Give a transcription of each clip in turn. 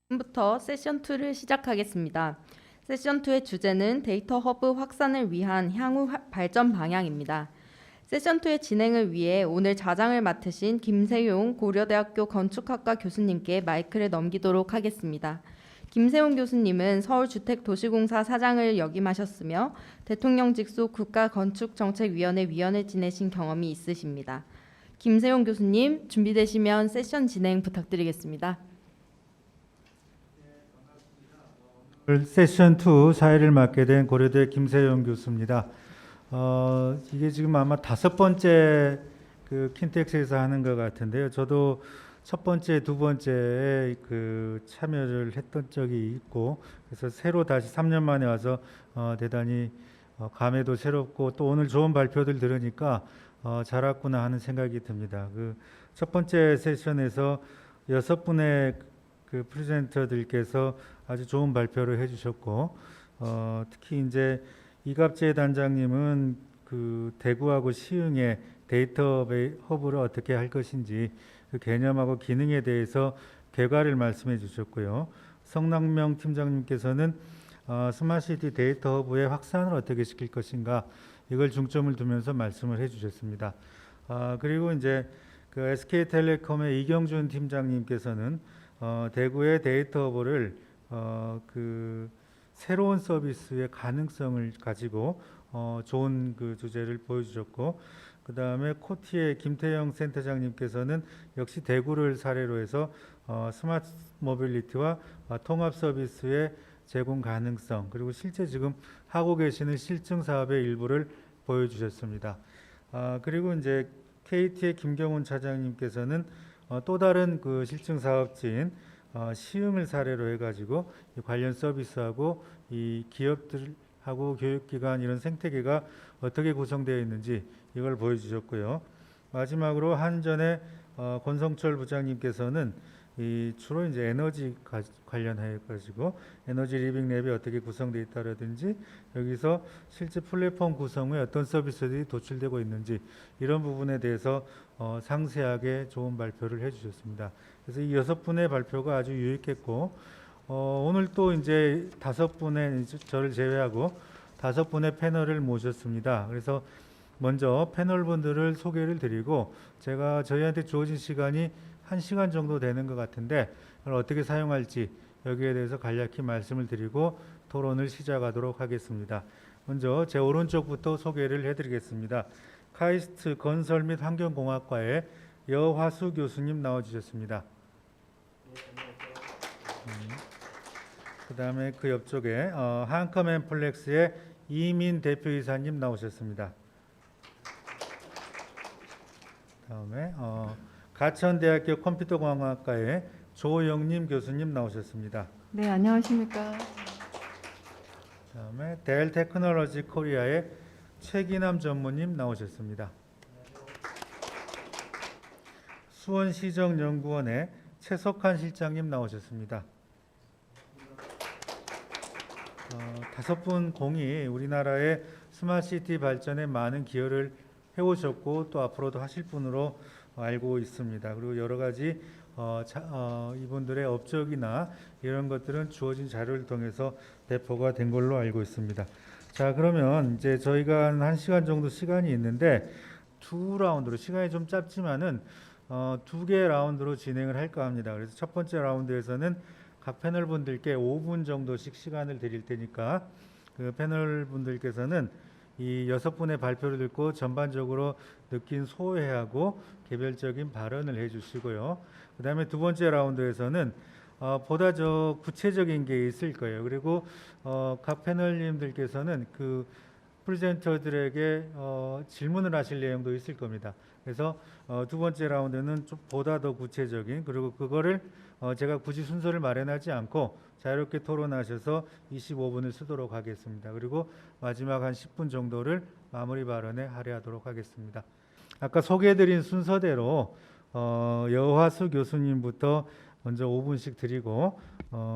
지금부터 세션 2를 시작하겠습니다. 세션 2의 주제는 데이터 허브 확산을 위한 향후 발전 방향입니다. 세션 2의 진행을 위해 오늘 자장을 맡으신 김세용 고려대학교 건축학과 교수님께 마이크를 넘기도록 하겠습니다. 김세용 교수님은 서울주택도시공사 사장을 역임하셨으며 대통령 직속 국가건축정책위원회 위원을 지내신 경험이 있으십니다. 김세용 교수님, 준비되시면 세션 진행 부탁드리겠습니다. 세션 2 사회를 맡게 된 고려대 김세용 교수입니다. 이게 지금 아마 5번째 그 킨텍스에서 하는 것 같은데요. 저도 첫 번째, 두 번째에 그 참여를 했던 적이 있고, 그래서 새로 다시 3년 만에 와서 대단히 감회도 새롭고 또 오늘 좋은 발표들 들으니까 잘 왔구나 하는 생각이 듭니다. 그 첫 번째 세션에서 6분의 그 프레젠터들께서 아주 좋은 발표를 해주셨고, 특히 이제 이갑재 단장님은 그 대구하고 시흥의 데이터 허브를 어떻게 할 것인지 그 개념하고 기능에 대해서 개괄을 말씀해 주셨고요. 성남명 팀장님께서는 스마트시티 데이터 허브의 확산을 어떻게 시킬 것인가 이걸 중점을 두면서 말씀을 해주셨습니다. 그리고 이제 그 SK텔레콤의 이경준 팀장님께서는 대구의 데이터 허브를 그 새로운 서비스의 가능성을 가지고 좋은 그 주제를 보여주셨고, 그 다음에 코티의 김태영 센터장님께서는 역시 대구를 사례로 해서 스마트 모빌리티와 통합 서비스의 제공 가능성, 그리고 실제 지금 하고 계시는 실증 사업의 일부를 보여주셨습니다. 그리고 이제 KT의 김경훈 차장님께서는 또 다른 그 실증 사업지인 시흥을 사례로 해가지고 관련 서비스하고 이 기업들하고 교육기관 이런 생태계가 어떻게 구성되어 있는지 이걸 보여주셨고요. 마지막으로 한전의 권성철 부장님께서는 이 주로 이제 에너지 관련해 가지고 에너지 리빙 랩이 어떻게 구성되어 있다라든지 여기서 실제 플랫폼 구성에 어떤 서비스들이 도출되고 있는지 이런 부분에 대해서 상세하게 좋은 발표를 해주셨습니다. 그래서 이 6분의 발표가 아주 유익했고, 오늘 또 이제 5분의 저를 제외하고 5분의 패널을 모셨습니다. 그래서 먼저 패널 분들을 소개를 드리고, 제가 저희한테 주어진 시간이 1시간 정도 되는 것 같은데 그걸 어떻게 사용할지 여기에 대해서 간략히 말씀을 드리고 토론을 시작하도록 하겠습니다. 먼저 제 오른쪽부터 소개를 해드리겠습니다. 카이스트 건설 및 환경공학과의 여화수 교수님 나와주셨습니다. 그 다음에 그 옆쪽에 한컴앤플렉스의 이민 대표이사님 나오셨습니다. 다음에 가천대학교 컴퓨터공학과의 조영림 교수님 나오셨습니다. 네, 안녕하십니까. 다음에 델 테크놀로지 코리아의 최기남 전무님 나오셨습니다. 수원시정연구원의 최석환 실장님 나오셨습니다. 5분 공이 우리나라의 스마트시티 발전에 많은 기여를 해오셨고 또 앞으로도 하실 분으로 알고 있습니다. 그리고 여러 가지 이분들의 업적이나 이런 것들은 주어진 자료를 통해서 배포가 된 걸로 알고 있습니다. 자, 그러면 이제 저희가 한 1시간 정도 시간이 있는데 두 라운드로 시간이 좀 짧지만은 2개 라운드로 진행을 할까 합니다. 그래서 첫 번째 라운드에서는 각 패널 분들께 5분 정도씩 시간을 드릴 테니까 그 패널 분들께서는 이 6분의 발표를 듣고 전반적으로 느낀 소회하고 개별적인 발언을 해주시고요. 그 다음에 두 번째 라운드에서는 보다 더 구체적인 게 있을 거예요. 그리고 각 패널님들께서는 그 프레젠터들에게 질문을 하실 내용도 있을 겁니다. 그래서 두 번째 라운드는 좀 보다 더 구체적인, 그리고 그거를 제가 굳이 순서를 마련하지 않고 자유롭게 토론하셔서 25분을 쓰도록 하겠습니다. 그리고 마지막 한 10분 정도를 마무리 발언에 할애하도록 하겠습니다. 아까 소개해드린 순서대로 여화수 교수님부터 먼저 5분씩 드리고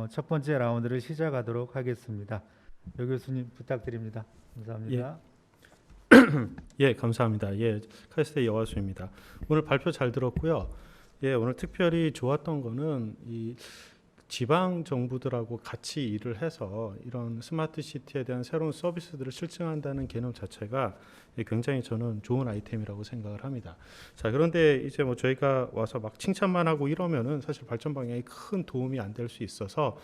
첫 번째 라운드를 시작하도록 하겠습니다. 여 교수님 부탁드립니다. 감사합니다. 예, 감사합니다. 예, 카이스트의 여화수입니다. 오늘 발표 잘 들었고요. 예, 오늘 특별히 좋았던 거는 이 지방 정부들하고 같이 일을 해서 이런 스마트 시티에 대한 새로운 서비스들을 실증한다는 개념 자체가 굉장히 저는 좋은 아이템이라고 생각을 합니다. 자, 그런데 이제 뭐 저희가 와서 막 칭찬만 하고 이러면은 사실 발전 방향이 큰 도움이 안 될 수 있어서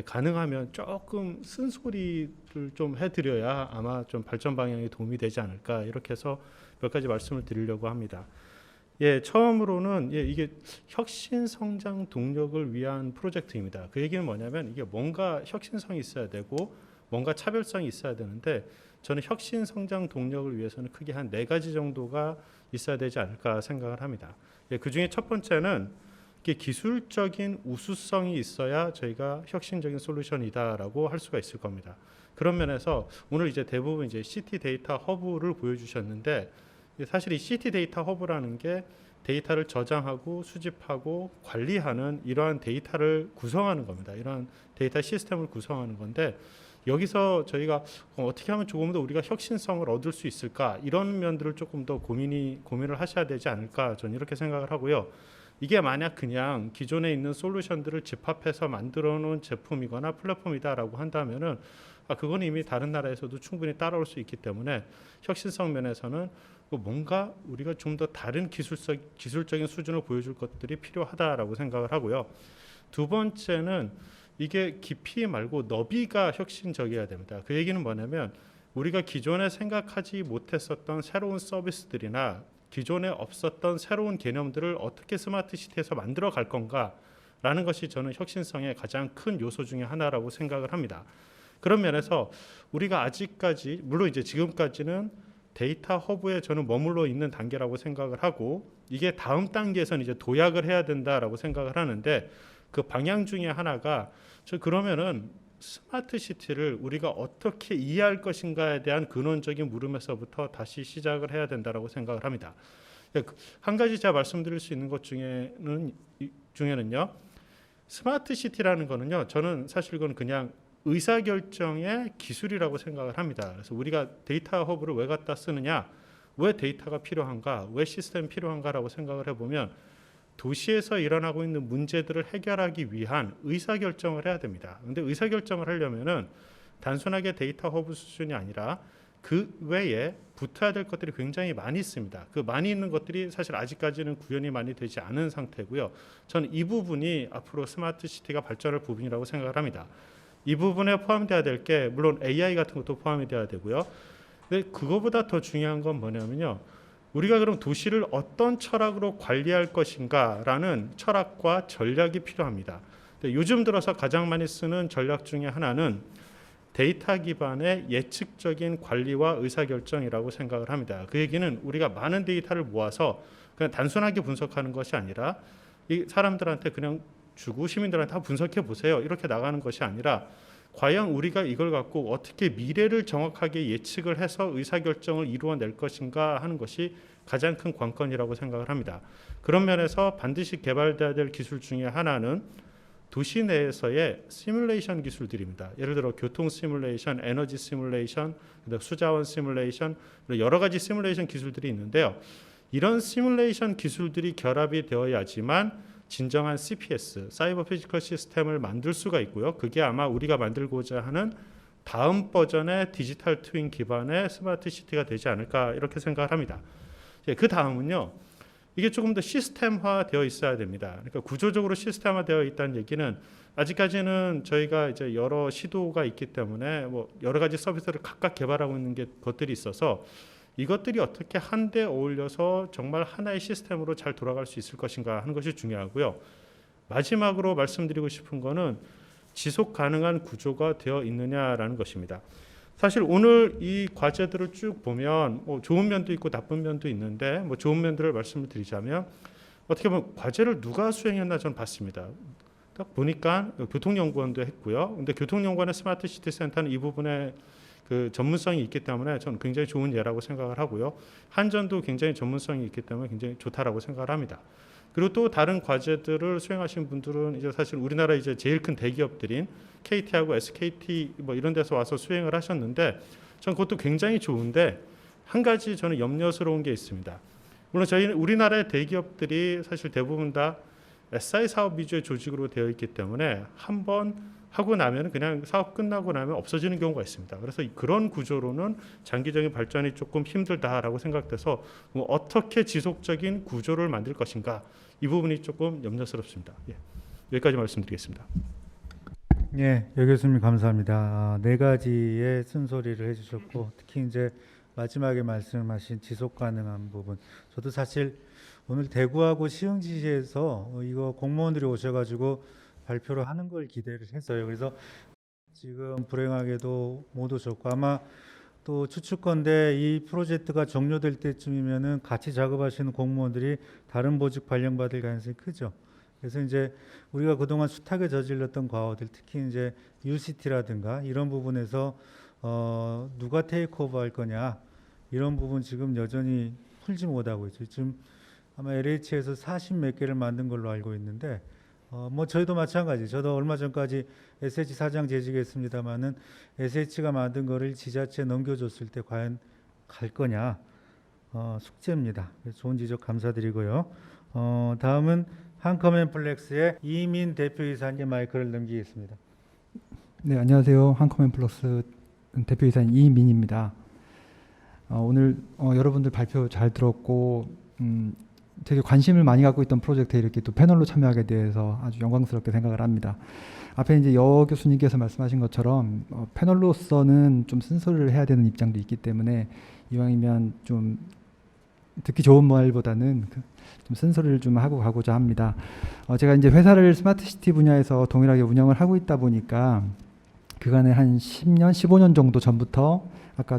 가능하면 조금 쓴소리를 좀 해드려야 아마 좀 발전 방향에 도움이 되지 않을까, 이렇게 해서 몇 가지 말씀을 드리려고 합니다. 처음으로는 이게 혁신 성장 동력을 위한 프로젝트입니다. 그 얘기는 뭐냐면 이게 뭔가 혁신성이 있어야 되고 뭔가 차별성이 있어야 되는데, 저는 혁신 성장 동력을 위해서는 크게 한 4가지 정도가 있어야 되지 않을까 생각을 합니다. 그 중에 첫 번째는 이게 기술적인 우수성이 있어야 저희가 혁신적인 솔루션이다라고 할 수가 있을 겁니다. 그런 면에서 오늘 이제 대부분 이제 시티 데이터 허브를 보여주셨는데, 사실 이 시티 데이터 허브라는 게 데이터를 저장하고 수집하고 관리하는 이러한 데이터를 구성하는 겁니다. 이러한 데이터 시스템을 구성하는 건데, 여기서 저희가 어떻게 하면 조금 더 우리가 혁신성을 얻을 수 있을까, 이런 면들을 조금 더 고민을 하셔야 되지 않을까, 저는 이렇게 생각을 하고요. 이게 만약 그냥 기존에 있는 솔루션들을 집합해서 만들어 놓은 제품이거나 플랫폼이다라고 한다면은 그건 이미 다른 나라에서도 충분히 따라올 수 있기 때문에 혁신성 면에서는 뭔가 우리가 좀 더 다른 기술적인 수준을 보여줄 것들이 필요하다라고 생각을 하고요. 두 번째는 이게 깊이 말고 너비가 혁신적이어야 됩니다. 그 얘기는 뭐냐면 우리가 기존에 생각하지 못했었던 새로운 서비스들이나 기존에 없었던 새로운 개념들을 어떻게 스마트 시티에서 만들어 갈 건가라는 것이 저는 혁신성의 가장 큰 요소 중에 하나라고 생각을 합니다. 그런 면에서 우리가 아직까지, 물론 이제 지금까지는 데이터 허브에 저는 머물러 있는 단계라고 생각을 하고, 이게 다음 단계에서는 이제 도약을 해야 된다라고 생각을 하는데, 그 방향 중에 하나가 그러면은 스마트 시티를 우리가 어떻게 이해할 것인가에 대한 근원적인 물음에서부터 다시 시작을 해야 된다라고 생각을 합니다. 한 가지 제가 말씀드릴 수 있는 것 중에는요, 스마트 시티라는 거는요, 저는 사실 이건 그냥 의사결정의 기술이라고 생각을 합니다. 그래서 우리가 데이터 허브를 왜 갖다 쓰느냐, 왜 데이터가 필요한가, 왜 시스템이 필요한가라고 생각을 해보면 도시에서 일어나고 있는 문제들을 해결하기 위한 의사결정을 해야 됩니다. 그런데 의사결정을 하려면은 단순하게 데이터 허브 수준이 아니라 그 외에 붙어야 될 것들이 굉장히 많이 있습니다. 그 많이 있는 것들이 사실 아직까지는 구현이 많이 되지 않은 상태고요. 저는 이 부분이 앞으로 스마트 시티가 발전할 부분이라고 생각을 합니다. 이 부분에 포함돼야 될 게 물론 AI 같은 것도 포함이 돼야 되고요. 근데 그거보다 더 중요한 건 뭐냐면요, 우리가 그럼 도시를 어떤 철학으로 관리할 것인가라는 철학과 전략이 필요합니다. 요즘 들어서 가장 많이 쓰는 전략 중에 하나는 데이터 기반의 예측적인 관리와 의사결정이라고 생각을 합니다. 그 얘기는 우리가 많은 데이터를 모아서 그냥 단순하게 분석하는 것이 아니라 이 사람들한테 그냥 주고 시민들한테 다 분석해 보세요, 이렇게 나가는 것이 아니라 과연 우리가 이걸 갖고 어떻게 미래를 정확하게 예측을 해서 의사결정을 이루어낼 것인가 하는 것이 가장 큰 관건이라고 생각을 합니다. 그런 면에서 반드시 개발돼야 될 기술 중에 하나는 도시 내에서의 시뮬레이션 기술들입니다. 예를 들어 교통 시뮬레이션, 에너지 시뮬레이션, 수자원 시뮬레이션, 여러 가지 시뮬레이션 기술들이 있는데요. 이런 시뮬레이션 기술들이 결합이 되어야지만 진정한 CPS, 사이버 피지컬 시스템을 만들 수가 있고요. 그게 아마 우리가 만들고자 하는 다음 버전의 디지털 트윈 기반의 스마트 시티가 되지 않을까, 이렇게 생각을 합니다. 그 다음은요, 이게 조금 더 시스템화 되어 있어야 됩니다. 그러니까 구조적으로 시스템화 되어 있다는 얘기는 아직까지는 저희가 이제 여러 시도가 있기 때문에 뭐 여러 가지 서비스를 각각 개발하고 있는 것들이 있어서 이것들이 어떻게 한데 어울려서 정말 하나의 시스템으로 잘 돌아갈 수 있을 것인가 하는 것이 중요하고요. 마지막으로 말씀드리고 싶은 거는 지속 가능한 구조가 되어 있느냐라는 것입니다. 사실 오늘 이 과제들을 쭉 보면 뭐 좋은 면도 있고 나쁜 면도 있는데, 뭐 좋은 면들을 말씀을 드리자면 어떻게 보면 과제를 누가 수행했나 저는 봤습니다. 딱 보니까 교통연구원도 했고요. 근데 교통연구원의 스마트 시티 센터는 이 부분에 그 전문성이 있기 때문에 저는 굉장히 좋은 예라고 생각을 하고요. 한전도 굉장히 전문성이 있기 때문에 굉장히 좋다라고 생각을 합니다. 그리고 또 다른 과제들을 수행하신 분들은 이제 사실 우리나라 이제 제일 큰 대기업들인 KT하고 SKT 뭐 이런 데서 와서 수행을 하셨는데, 전 그것도 굉장히 좋은데 한 가지 저는 염려스러운 게 있습니다. 물론 우리나라의 대기업들이 사실 대부분 다 SI 사업 위주의 조직으로 되어 있기 때문에 한 번 하고 나면 그냥 사업 끝나고 나면 없어지는 경우가 있습니다. 그래서 그런 구조로는 장기적인 발전이 조금 힘들다라고 생각돼서 뭐 어떻게 지속적인 구조를 만들 것인가 이 부분이 조금 염려스럽습니다. 예. 여기까지 말씀드리겠습니다. 예, 여 교수님 감사합니다. 네 가지의 쓴소리를 해주셨고 특히 이제 마지막에 말씀하신 지속 가능한 부분. 저도 사실 오늘 대구하고 시흥지시에서 이거 공무원들이 오셔가지고 발표를 하는 걸 기대를 했어요. 그래서 지금 불행하게도 못 오셨고 아마 또 추측건데 이 프로젝트가 종료될 때쯤이면은 같이 작업하시는 공무원들이 다른 보직 발령받을 가능성이 크죠. 그래서 이제 우리가 그동안 숱하게 저질렀던 과오들, 특히 이제 UCT라든가 이런 부분에서 누가 테이크오버 할 거냐 이런 부분 지금 여전히 풀지 못하고 있죠. 지금 아마 LH에서 40 몇 개를 만든 걸로 알고 있는데 뭐 저희도 마찬가지. 저도 얼마 전까지 SH 사장 재직했습니다마는 SH가 만든 거를 지자체에 넘겨줬을 때 과연 갈 거냐 숙제입니다. 좋은 지적 감사드리고요. 다음은 한컴앤플렉스의 이민 대표이사님 마이크를 넘기겠습니다. 네, 안녕하세요. 한컴앤플렉스 대표이사인 이민입니다. 오늘 여러분들 발표 잘 들었고 되게 관심을 많이 갖고 있던 프로젝트에 이렇게 또 패널로 참여하게 돼서 아주 영광스럽게 생각을 합니다. 앞에 이제 여 교수님께서 말씀하신 것처럼 패널로서는 좀 쓴소리를 해야 되는 입장도 있기 때문에 이왕이면 좀 듣기 좋은 말보다는 좀 쓴소리를 좀 하고 가고자 합니다. 제가 이제 회사를 스마트시티 분야에서 동일하게 운영을 하고 있다 보니까 그간에 한 10년, 15년 정도 전부터 아까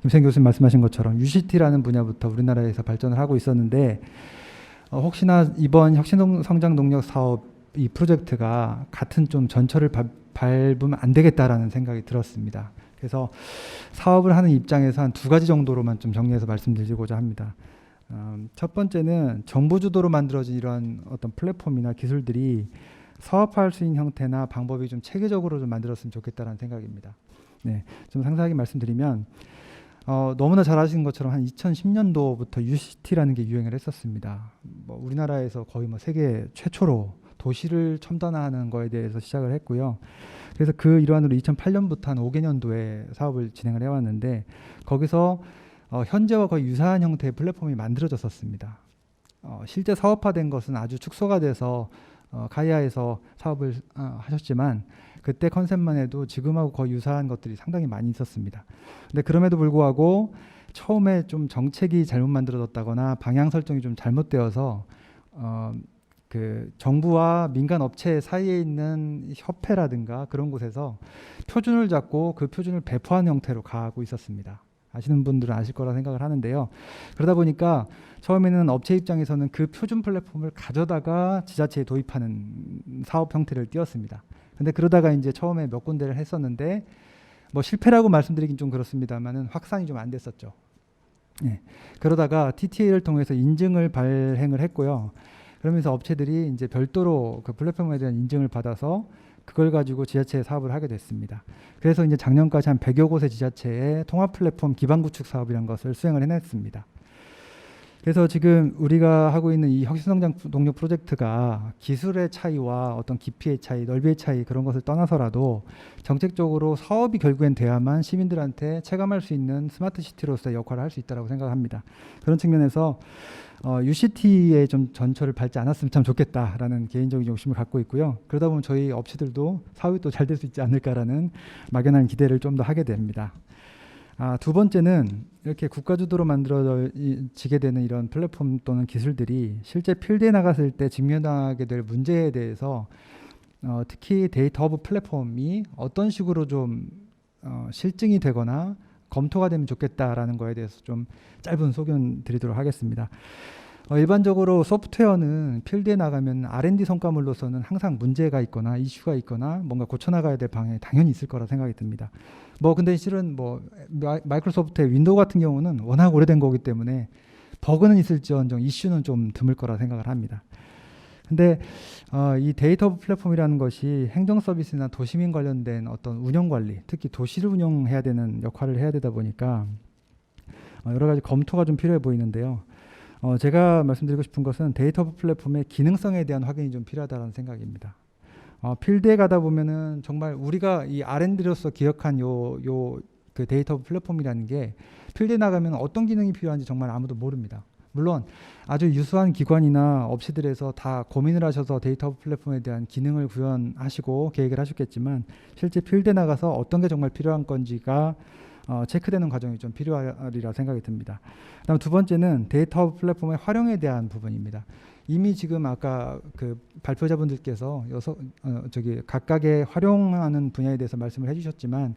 김생 교수님 말씀하신 것처럼 UCT라는 분야부터 우리나라에서 발전을 하고 있었는데 혹시나 이번 혁신성장 동력 사업 이 프로젝트가 같은 좀 전철을 밟으면 안 되겠다라는 생각이 들었습니다. 그래서 사업을 하는 입장에서 한 두 가지 정도로만 좀 정리해서 말씀드리고자 합니다. 첫 번째는 정부 주도로 만들어진 이런 어떤 플랫폼이나 기술들이 사업화할 수 있는 형태나 방법이 좀 체계적으로 좀 만들었으면 좋겠다라는 생각입니다. 네, 좀 상세하게 말씀드리면 너무나 잘 아시는 것처럼 한 2010년도부터 UCT라는 게 유행을 했었습니다. 뭐 우리나라에서 거의 뭐 세계 최초로 도시를 첨단화하는 거에 대해서 시작을 했고요. 그래서 그 일환으로 2008년부터 한 5개년도에 사업을 진행을 해왔는데 거기서 현재와 거의 유사한 형태의 플랫폼이 만들어졌었습니다. 실제 사업화된 것은 아주 축소가 돼서 가이아에서 사업을 하셨지만 그때 컨셉만 해도 지금하고 거의 유사한 것들이 상당히 많이 있었습니다. 근데 그럼에도 불구하고 처음에 좀 정책이 잘못 만들어졌다거나 방향 설정이 좀 잘못되어서 그 정부와 민간 업체 사이에 있는 협회라든가 그런 곳에서 표준을 잡고 그 표준을 배포하는 형태로 가고 있었습니다. 아시는 분들은 아실 거라 생각을 하는데요. 그러다 보니까 처음에는 업체 입장에서는 그 표준 플랫폼을 가져다가 지자체에 도입하는 사업 형태를 띄었습니다. 근데 그러다가 이제 처음에 몇 군데를 했었는데 뭐 실패라고 말씀드리긴 좀 그렇습니다만은 확산이 좀 안 됐었죠. 예. 그러다가 TTA를 통해서 인증을 발행을 했고요. 그러면서 업체들이 이제 별도로 그 플랫폼에 대한 인증을 받아서 그걸 가지고 지자체에 사업을 하게 됐습니다. 그래서 이제 작년까지 한 100여 곳의 지자체에 통합 플랫폼 기반 구축 사업이라는 것을 수행을 해냈습니다. 그래서 지금 우리가 하고 있는 이 혁신성장 동력 프로젝트가 기술의 차이와 어떤 깊이의 차이, 넓이의 차이 그런 것을 떠나서라도 정책적으로 사업이 결국엔 돼야만 시민들한테 체감할 수 있는 스마트 시티로서의 역할을 할 수 있다고 생각합니다. 그런 측면에서 UCT의 좀 전철을 밟지 않았으면 참 좋겠다라는 개인적인 욕심을 갖고 있고요. 그러다 보면 저희 업체들도 사업이 또 잘 될 수 있지 않을까라는 막연한 기대를 좀 더 하게 됩니다. 두 번째는 이렇게 국가 주도로 만들어지게 되는 이런 플랫폼 또는 기술들이 실제 필드에 나갔을 때 직면하게 될 문제에 대해서 특히 데이터 허브 플랫폼이 어떤 식으로 좀 실증이 되거나 검토가 되면 좋겠다라는 거에 대해서 좀 짧은 소견 드리도록 하겠습니다. 일반적으로 소프트웨어는 필드에 나가면 R&D 성과물로서는 항상 문제가 있거나 이슈가 있거나 뭔가 고쳐나가야 될 방향이 당연히 있을 거라 생각이 듭니다. 근데 실은 마이크로소프트의 윈도우 같은 경우는 워낙 오래된 거기 때문에 버그는 있을지언정 이슈는 좀 드물 거라 생각을 합니다. 근데 이 데이터 플랫폼이라는 것이 행정 서비스나 도시민 관련된 어떤 운영 관리, 특히 도시를 운영해야 되는 역할을 해야 되다 보니까 여러 가지 검토가 좀 필요해 보이는데요. 제가 말씀드리고 싶은 것은 데이터 허브 플랫폼의 기능성에 대한 확인이 좀 필요하다는 생각입니다. 필드에 가다 보면은 정말 우리가 이 R&D로서 기억한 그 데이터 허브 플랫폼이라는 게 필드에 나가면 어떤 기능이 필요한지 정말 아무도 모릅니다. 물론 아주 유수한 기관이나 업체들에서 다 고민을 하셔서 데이터 허브 플랫폼에 대한 기능을 구현하시고 계획을 하셨겠지만 실제 필드에 나가서 어떤 게 정말 필요한 건지가 체크되는 과정이 좀 필요하리라 생각이 듭니다. 그다음 두 번째는 데이터 허브 플랫폼의 활용에 대한 부분입니다. 이미 지금 아까 그 발표자분들께서 각각의 활용하는 분야에 대해서 말씀을 해주셨지만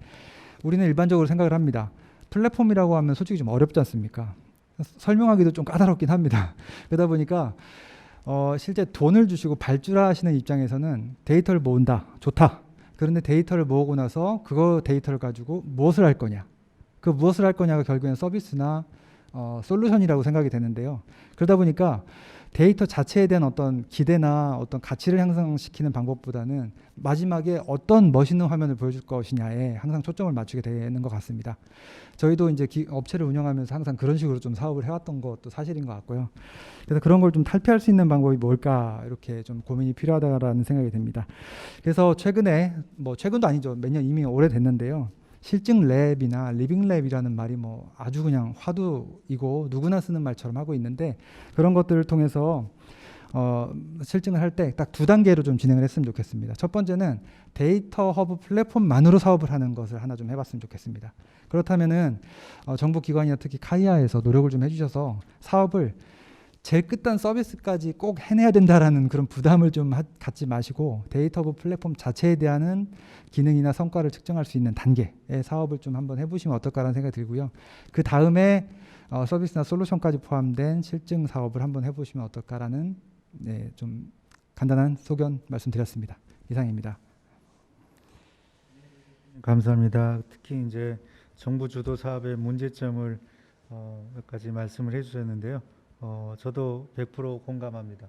우리는 일반적으로 생각을 합니다. 플랫폼이라고 하면 솔직히 좀 어렵지 않습니까? 설명하기도 좀 까다롭긴 합니다. 그러다 보니까 실제 돈을 주시고 발주하시는 입장에서는 데이터를 모은다, 좋다. 그런데 데이터를 모으고 나서 그거 데이터를 가지고 무엇을 할 거냐? 그 무엇을 할 거냐가 결국엔 서비스나 솔루션이라고 생각이 되는데요. 그러다 보니까 데이터 자체에 대한 어떤 기대나 어떤 가치를 향상시키는 방법보다는 마지막에 어떤 멋있는 화면을 보여줄 것이냐에 항상 초점을 맞추게 되는 것 같습니다. 저희도 이제 업체를 운영하면서 항상 그런 식으로 좀 사업을 해왔던 것도 사실인 것 같고요. 그래서 그런 걸 좀 탈피할 수 있는 방법이 뭘까 이렇게 좀 고민이 필요하다라는 생각이 듭니다. 그래서 최근에 최근도 아니죠. 몇 년 이미 오래됐는데요. 실증 랩이나 리빙 랩이라는 말이 아주 그냥 화두이고 누구나 쓰는 말처럼 하고 있는데 그런 것들을 통해서 실증을 할 때 딱 두 단계로 좀 진행을 했으면 좋겠습니다. 첫 번째는 데이터 허브 플랫폼만으로 사업을 하는 것을 하나 좀 해봤으면 좋겠습니다. 그렇다면은 정부 기관이나 특히 카이아에서 노력을 좀 해주셔서 사업을 제일 끝단 서비스까지 꼭 해내야 된다라는 그런 부담을 좀 갖지 마시고 데이터 허브 플랫폼 자체에 대한 기능이나 성과를 측정할 수 있는 단계의 사업을 좀 한번 해보시면 어떨까라는 생각이 들고요. 그 다음에 서비스나 솔루션까지 포함된 실증 사업을 한번 해보시면 어떨까라는 좀 간단한 소견 말씀드렸습니다. 이상입니다. 감사합니다. 특히 이제 정부 주도 사업의 문제점을 몇 가지 말씀을 해주셨는데요. 저도 100% 공감합니다.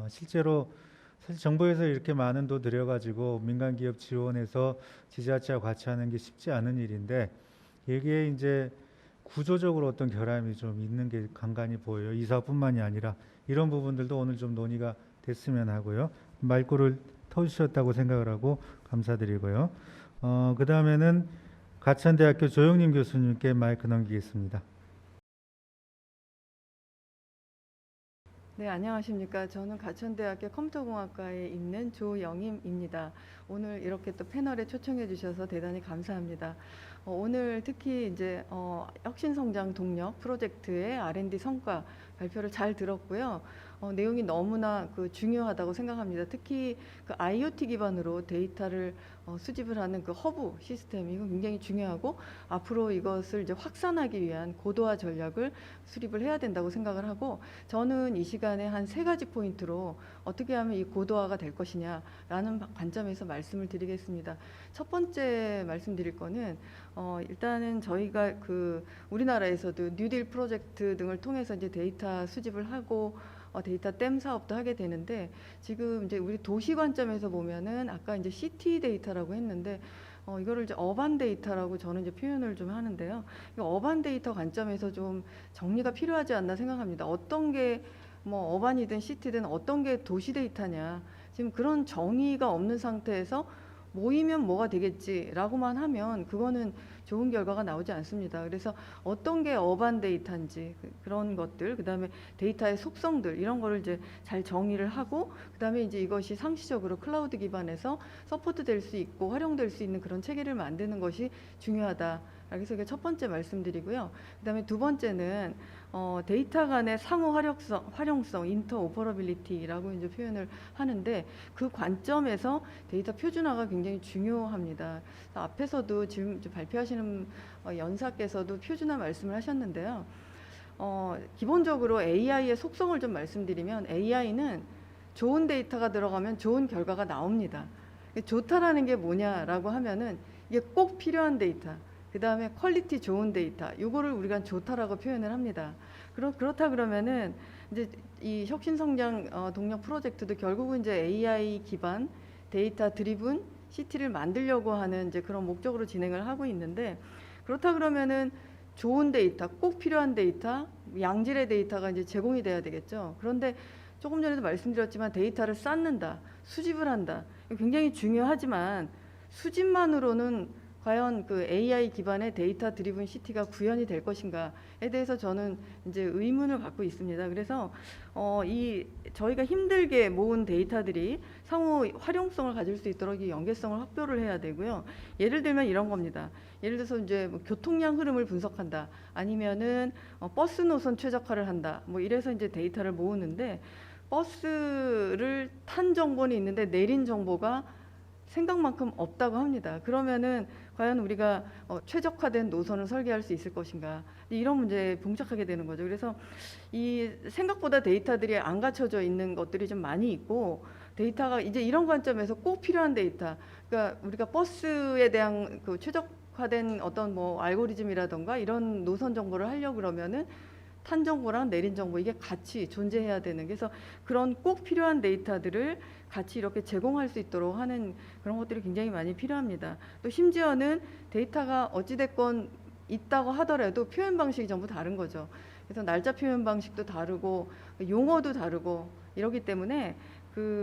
실제로 사실 정부에서 이렇게 많은 돈 들여가지고 민간 기업 지원해서 지자체와 같이 하는 게 쉽지 않은 일인데 여기에 이제 구조적으로 어떤 결함이 좀 있는 게 간간히 보여요. 이 사업뿐만이 아니라 이런 부분들도 오늘 좀 논의가 됐으면 하고요. 말꼬를 터주셨다고 생각을 하고 감사드리고요. 그 다음에는 가천대학교 조영림 교수님께 마이크 넘기겠습니다. 네, 안녕하십니까. 저는 가천대학교 컴퓨터공학과에 있는 조영임입니다. 오늘 이렇게 또 패널에 초청해 주셔서 대단히 감사합니다. 오늘 특히 이제 혁신성장 동력 프로젝트의 R&D 성과 발표를 잘 들었고요. 내용이 너무나 중요하다고 생각합니다. 특히 IoT 기반으로 데이터를 수집을 하는 허브 시스템 이거 굉장히 중요하고 앞으로 이것을 이제 확산하기 위한 고도화 전략을 수립을 해야 된다고 생각을 하고 저는 이 시간에 한 3가지 포인트로 어떻게 하면 이 고도화가 될 것이냐라는 관점에서 말씀을 드리겠습니다. 첫 번째 말씀드릴 거는 일단은 저희가 우리나라에서도 뉴딜 프로젝트 등을 통해서 이제 데이터 수집을 하고 데이터 댐 사업도 하게 되는데 지금 이제 우리 도시 관점에서 보면은 아까 이제 시티 데이터라고 했는데 이거를 이제 어반 데이터라고 저는 이제 표현을 좀 하는데요. 이 어반 데이터 관점에서 좀 정리가 필요하지 않나 생각합니다. 어떤 게 어반이든 시티든 어떤 게 도시 데이터냐 지금 그런 정의가 없는 상태에서 모이면 뭐가 되겠지라고만 하면 그거는 좋은 결과가 나오지 않습니다. 그래서 어떤 게 어반 데이터인지 그런 것들, 그다음에 데이터의 속성들 이런 거를 이제 잘 정의를 하고 그다음에 이제 이것이 상시적으로 클라우드 기반에서 서포트 될 수 있고 활용될 수 있는 그런 체계를 만드는 것이 중요하다. 그래서 이게 첫 번째 말씀드리고요. 그다음에 두 번째는 데이터 간의 상호 활용성, 인터오퍼러빌리티라고 이제 표현을 하는데 그 관점에서 데이터 표준화가 굉장히 중요합니다. 앞에서도 지금 발표하시는 연사께서도 표준화 말씀을 하셨는데요. 기본적으로 AI의 속성을 좀 말씀드리면 AI는 좋은 데이터가 들어가면 좋은 결과가 나옵니다. 좋다라는 게 뭐냐라고 하면은 이게 꼭 필요한 데이터. 그 다음에 퀄리티 좋은 데이터, 이거를 우리가 좋다라고 표현을 합니다. 그렇다 그러면은 이제 이 혁신성장 동력 프로젝트도 결국은 이제 AI 기반 데이터 드리븐 시티를 만들려고 하는 이제 그런 목적으로 진행을 하고 있는데 그렇다 그러면은 좋은 데이터, 꼭 필요한 데이터, 양질의 데이터가 이제 제공이 돼야 되겠죠. 그런데 조금 전에도 말씀드렸지만 데이터를 쌓는다, 수집을 한다. 이거 굉장히 중요하지만 수집만으로는 과연 그 AI 기반의 데이터 드리븐 시티가 구현이 될 것인가에 대해서 저는 이제 의문을 갖고 있습니다. 그래서 저희가 힘들게 모은 데이터들이 상호 활용성을 가질 수 있도록 이 연계성을 확보를 해야 되고요. 예를 들면 이런 겁니다. 예를 들어서 이제 뭐 교통량 흐름을 분석한다, 아니면은 버스 노선 최적화를 한다, 뭐 이래서 이제 데이터를 모으는데 버스를 탄 정보는 있는데 내린 정보가 생각만큼 없다고 합니다. 그러면은 과연 우리가 최적화된 노선을 설계할 수 있을 것인가, 이런 문제에 봉착하게 되는 거죠. 그래서 이 생각보다 데이터들이 안 갖춰져 있는 것들이 좀 많이 있고, 데이터가 이제 이런 관점에서 꼭 필요한 데이터, 그러니까 우리가 버스에 대한 그 최적화된 어떤 뭐 알고리즘이라던가 이런 노선 정보를 하려고 그러면은 탄 정보랑 내린 정보 이게 같이 존재해야 되는, 그래서 그런 꼭 필요한 데이터들을 같이 이렇게 제공할 수 있도록 하는 그런 것들이 굉장히 많이 필요합니다. 또 심지어는 데이터가 어찌됐건 있다고 하더라도 표현 방식이 전부 다른 거죠. 그래서 날짜 표현 방식도 다르고 용어도 다르고 이러기 때문에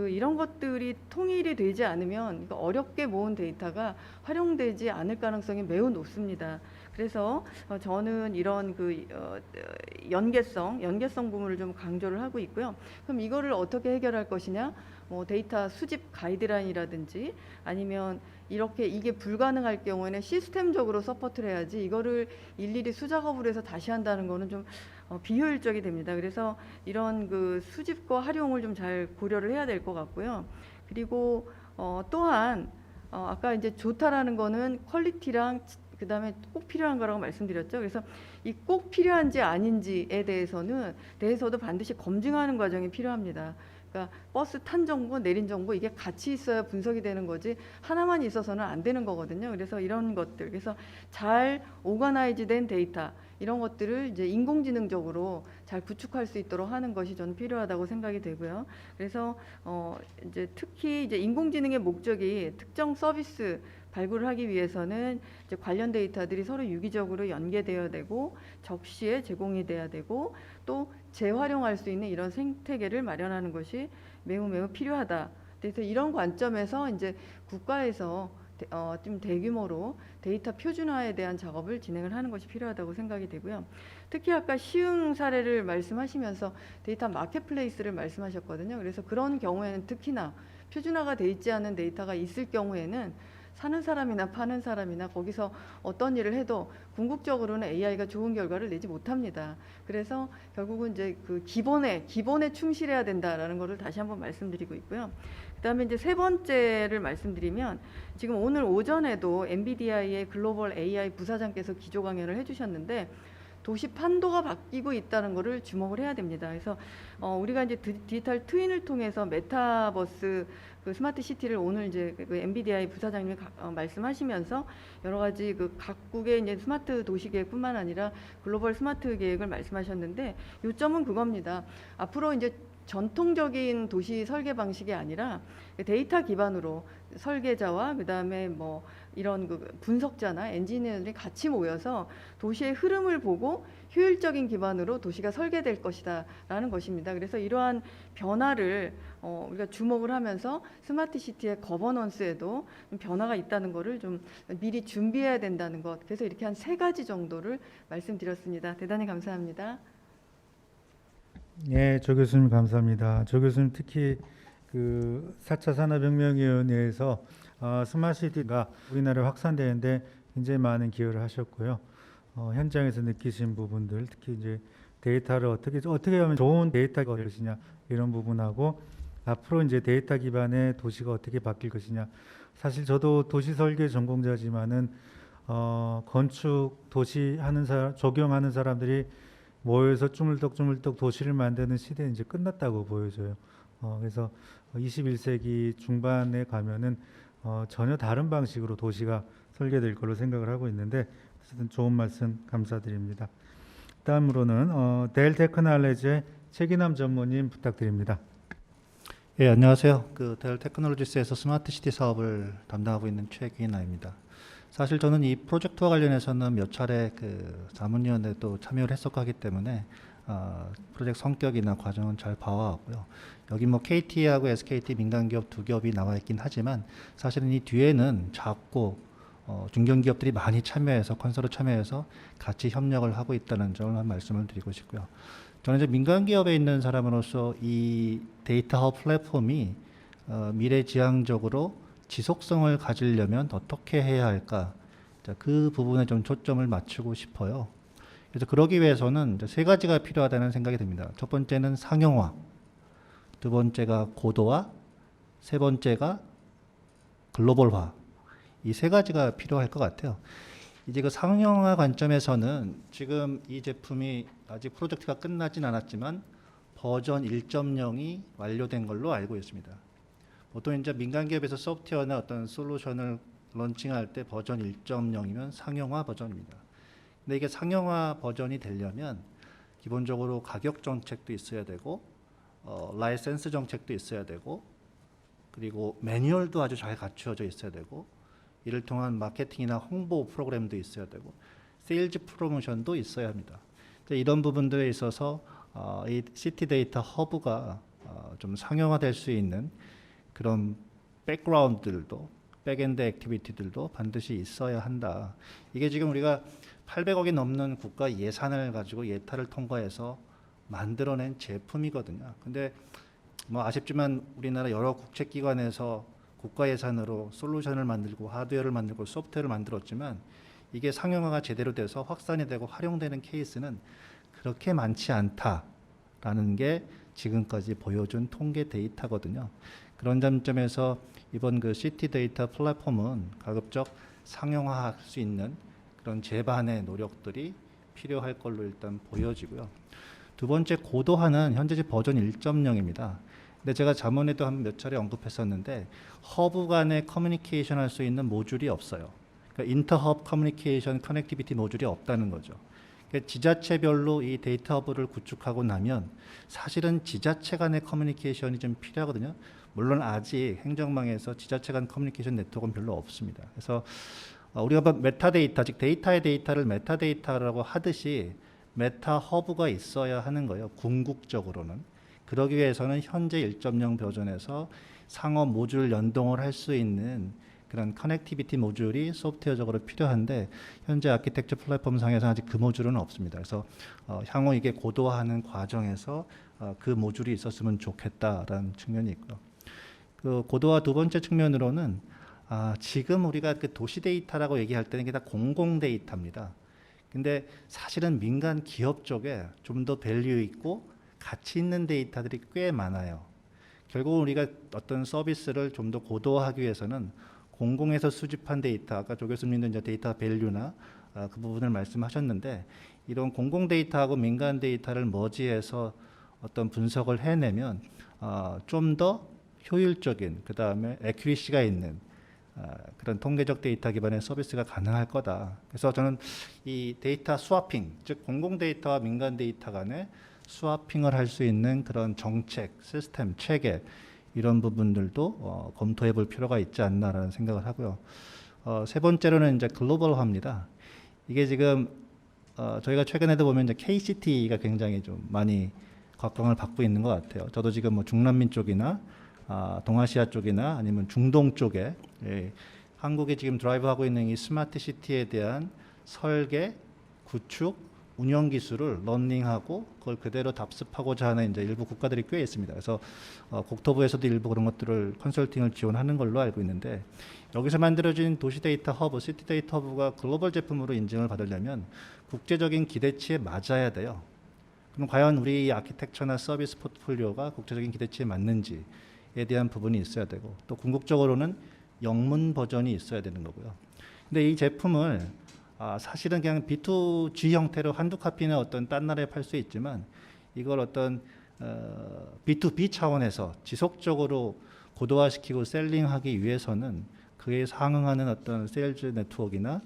이런 것들이 통일이 되지 않으면 어렵게 모은 데이터가 활용되지 않을 가능성이 매우 높습니다. 그래서 저는 이런 연계성 부분을 좀 강조를 하고 있고요. 그럼 이거를 어떻게 해결할 것이냐? 뭐 데이터 수집 가이드라인이라든지, 아니면 이게 불가능할 경우에는 시스템적으로 서포트를 해야지, 이거를 일일이 수작업을 해서 다시 한다는 거는 좀 비효율적이 됩니다. 그래서 이런 수집과 활용을 좀 잘 고려를 해야 될 것 같고요. 그리고 또한 아까 이제 좋다라는 거는 퀄리티랑 그다음에 꼭 필요한 거라고 말씀드렸죠. 그래서 이 꼭 필요한지 아닌지에 대해서도 반드시 검증하는 과정이 필요합니다. 그러니까 버스 탄 정보, 내린 정보 이게 같이 있어야 분석이 되는 거지 하나만 있어서는 안 되는 거거든요. 그래서 이런 것들, 그래서 잘 오거나이즈된 데이터 이런 것들을 이제 인공지능적으로 잘 구축할 수 있도록 하는 것이 저는 필요하다고 생각이 되고요. 그래서 이제 특히 이제 인공지능의 목적이 특정 서비스 발굴을 하기 위해서는 이제 관련 데이터들이 서로 유기적으로 연계되어야 되고 적시에 제공이 돼야 되고 또 재활용할 수 있는 이런 생태계를 마련하는 것이 매우 필요하다. 그래서 이런 관점에서 이제 국가에서 좀 대규모로 데이터 표준화에 대한 작업을 진행을 하는 것이 필요하다고 생각이 되고요. 특히 아까 시흥 사례를 말씀하시면서 데이터 마켓플레이스를 말씀하셨거든요. 그래서 그런 경우에는 특히나 표준화가 돼 있지 않은 데이터가 있을 경우에는 사는 사람이나 파는 사람이나 거기서 어떤 일을 해도 궁극적으로는 AI가 좋은 결과를 내지 못합니다. 그래서 결국은 이제 기본에 충실해야 된다라는 것을 다시 한번 말씀드리고 있고요. 그다음에 이제 세 번째를 말씀드리면, 지금 오늘 오전에도 엔비디아의 글로벌 AI 부사장께서 기조 강연을 해주셨는데 도시 판도가 바뀌고 있다는 것을 주목을 해야 됩니다. 그래서 우리가 이제 디지털 트윈을 통해서 메타버스 스마트 시티를 오늘 이제 엔비디아의 부사장님이 말씀하시면서 여러 가지 각국의 이제 스마트 도시 계획뿐만 아니라 글로벌 스마트 계획을 말씀하셨는데, 요점은 그겁니다. 앞으로 이제 전통적인 도시 설계 방식이 아니라 데이터 기반으로 설계자와 그다음에 뭐 이런 분석자나 엔지니어들이 같이 모여서 도시의 흐름을 보고 효율적인 기반으로 도시가 설계될 것이다라는 것입니다. 그래서 이러한 변화를 우리가 주목을 하면서 스마트 시티의 거버넌스에도 변화가 있다는 것을 좀 미리 준비해야 된다는 것. 그래서 이렇게 한 3가지 정도를 말씀드렸습니다. 대단히 감사합니다. 예, 조 교수님 감사합니다. 조 교수님 특히 4차 산업혁명위원회에서 스마트시티가 우리나라에 확산되는데 굉장히 많은 기여를 하셨고요. 현장에서 느끼신 부분들, 특히 이제 데이터를 어떻게 하면 좋은 데이터가 될 것이냐 이런 부분하고, 앞으로 이제 데이터 기반의 도시가 어떻게 바뀔 것이냐. 사실 저도 도시 설계 전공자지만은 건축 도시 적용하는 사람들이 모여서 쭈물떡 도시를 만드는 시대는 이제 끝났다고 보여져요. 그래서 21세기 중반에 가면은 전혀 다른 방식으로 도시가 설계될 걸로 생각을 하고 있는데, 어쨌든 좋은 말씀 감사드립니다. 다음으로는 델 테크놀로지의 최기남 전무님 부탁드립니다. 예, 안녕하세요. 델 테크놀로지스에서 스마트 시티 사업을 담당하고 있는 최기남입니다. 사실 저는 이 프로젝트와 관련해서는 몇 차례 그 자문위원회도 참여를 했었고 하기 때문에 프로젝트 성격이나 과정은 잘 봐왔고요. 여기 뭐 KT하고 SKT 민간기업 두 기업이 나와 있긴 하지만 사실은 이 뒤에는 작고 중견기업들이 많이 참여해서 컨설로 참여해서 같이 협력을 하고 있다는 점을 한 말씀을 드리고 싶고요. 저는 이제 민간기업에 있는 사람으로서 이 데이터 허브 플랫폼이 미래지향적으로 지속성을 가지려면 어떻게 해야 할까? 그 부분에 좀 초점을 맞추고 싶어요. 그래서 그러기 위해서는 이제 세 가지가 필요하다는 생각이 듭니다. 첫 번째는 상용화, 두 번째가 고도화, 세 번째가 글로벌화. 이 세 가지가 필요할 것 같아요. 이제 그 상용화 관점에서는 지금 이 제품이 아직 프로젝트가 끝나진 않았지만 버전 1.0이 완료된 걸로 알고 있습니다. 보통 이제 민간 기업에서 소프트웨어나 어떤 솔루션을 런칭할 때 버전 1.0이면 상용화 버전입니다. 근데 이게 상용화 버전이 되려면 기본적으로 가격 정책도 있어야 되고 라이센스 정책도 있어야 되고 그리고 매뉴얼도 아주 잘 갖추어져 있어야 되고 이를 통한 마케팅이나 홍보 프로그램도 있어야 되고 세일즈 프로모션도 있어야 합니다. 이런 부분들에 있어서 이 시티 데이터 허브가 좀 상용화될 수 있는 그런 백그라운드들도 백엔드 액티비티들도 반드시 있어야 한다. 이게 지금 우리가 800억이 넘는 국가 예산을 가지고 예타를 통과해서 만들어낸 제품이거든요. 근데 뭐 아쉽지만 우리나라 여러 국책기관에서 국가 예산으로 솔루션을 만들고 하드웨어를 만들고 소프트웨어를 만들었지만 이게 상용화가 제대로 돼서 확산이 되고 활용되는 케이스는 그렇게 많지 않다라는 게 지금까지 보여준 통계 데이터거든요. 그런 점에서 이번 그 시티 데이터 플랫폼은 가급적 상용화할 수 있는 그런 제반의 노력들이 필요할 걸로 일단 보여지고요. 두 번째 고도화는 현재 버전 1.0입니다. 근데 제가 자문에도 한 몇 차례 언급했었는데 허브 간의 커뮤니케이션 할 수 있는 모듈이 없어요. 그러니까 인터허브 커뮤니케이션 커넥티비티 모듈이 없다는 거죠. 그러니까 지자체별로 이 데이터 허브를 구축하고 나면 사실은 지자체 간의 커뮤니케이션이 좀 필요하거든요. 물론 아직 행정망에서 지자체 간 커뮤니케이션 네트워크는 별로 없습니다. 그래서 우리가 메타데이터, 즉 데이터의 데이터를 메타데이터라고 하듯이 메타 허브가 있어야 하는 거예요. 궁극적으로는. 그러기 위해서는 현재 1.0 버전에서 상업 모듈 연동을 할 수 있는 그런 커넥티비티 모듈이 소프트웨어적으로 필요한데 현재 아키텍처 플랫폼 상에서 아직 그 모듈은 없습니다. 그래서 향후 이게 고도화하는 과정에서 그 모듈이 있었으면 좋겠다라는 측면이 있고요. 그 고도화 두 번째 측면으로는 지금 우리가 그 도시 데이터라고 얘기할 때는 이게 다 공공 데이터입니다. 근데 사실은 민간 기업 쪽에 좀 더 밸류 있고 가치 있는 데이터들이 꽤 많아요. 결국 우리가 어떤 서비스를 좀 더 고도화하기 위해서는 공공에서 수집한 데이터, 아까 조 교수님도 이제 데이터 밸류나 그 부분을 말씀하셨는데 이런 공공 데이터하고 민간 데이터를 머지해서 어떤 분석을 해내면 좀 더 효율적인 그 다음에 애큐리시가 있는 그런 통계적 데이터 기반의 서비스가 가능할 거다. 그래서 저는 이 데이터 스와핑, 즉 공공 데이터와 민간 데이터 간의 스와핑을 할 수 있는 그런 정책, 시스템, 체계 이런 부분들도 검토해 볼 필요가 있지 않나라는 생각을 하고요. 세 번째로는 이제 글로벌화입니다. 이게 지금 저희가 최근에도 보면 이제 KCT가 굉장히 좀 많이 각광을 받고 있는 것 같아요. 저도 지금 뭐 중남미 쪽이나 동아시아 쪽이나 아니면 중동 쪽에 한국이 지금 드라이브하고 있는 이 스마트 시티에 대한 설계, 구축, 운영 기술을 런닝하고 그걸 그대로 답습하고자 하는 이제 일부 국가들이 꽤 있습니다. 그래서 국토부에서도 일부 그런 것들을 컨설팅을 지원하는 걸로 알고 있는데 여기서 만들어진 도시 데이터 허브, 시티 데이터 허브가 글로벌 제품으로 인증을 받으려면 국제적인 기대치에 맞아야 돼요. 그럼 과연 우리 아키텍처나 서비스 포트폴리오가 국제적인 기대치에 맞는지에 대한 부분이 있어야 되고 또 궁극적으로는 영문 버전이 있어야 되는 거고요. 근데 이 제품을 사실은 그냥 B2G 형태로 한두 카피는 어떤 딴 나라에 팔 수 있지만 이걸 어떤 B2B 차원에서 지속적으로 고도화시키고 셀링하기 위해서는 그에 상응하는 어떤 세일즈 네트워크나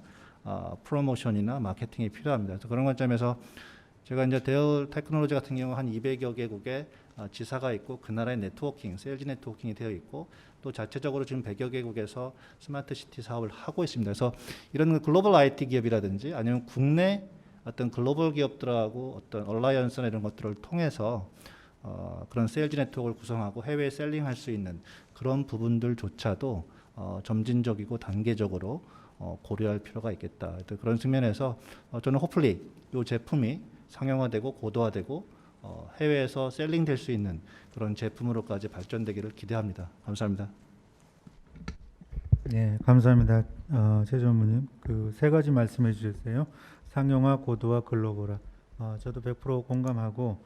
프로모션이나 마케팅이 필요합니다. 그래서 그런 관점에서 제가 이제 데일 테크놀로지 같은 경우 한 200여 개국에 지사가 있고 그 나라의 네트워킹, 세일즈 네트워킹이 되어 있고 또 자체적으로 지금 100여 개국에서 스마트 시티 사업을 하고 있습니다. 그래서 이런 글로벌 IT 기업이라든지 아니면 국내 어떤 글로벌 기업들하고 어떤 얼라이언스나 이런 것들을 통해서 그런 세일즈 네트워크를 구성하고 해외에 셀링할 수 있는 그런 부분들조차도 점진적이고 단계적으로 고려할 필요가 있겠다. 그런 측면에서 저는 호플리 이 제품이 상용화되고 고도화되고 해외에서 셀링될 수 있는 그런 제품으로까지 발전되기를 기대합니다. 감사합니다. 네, 감사합니다. 최 전무님 그 세 가지 말씀해 주셨어요. 상용화, 고도화, 글로벌화. 저도 100% 공감하고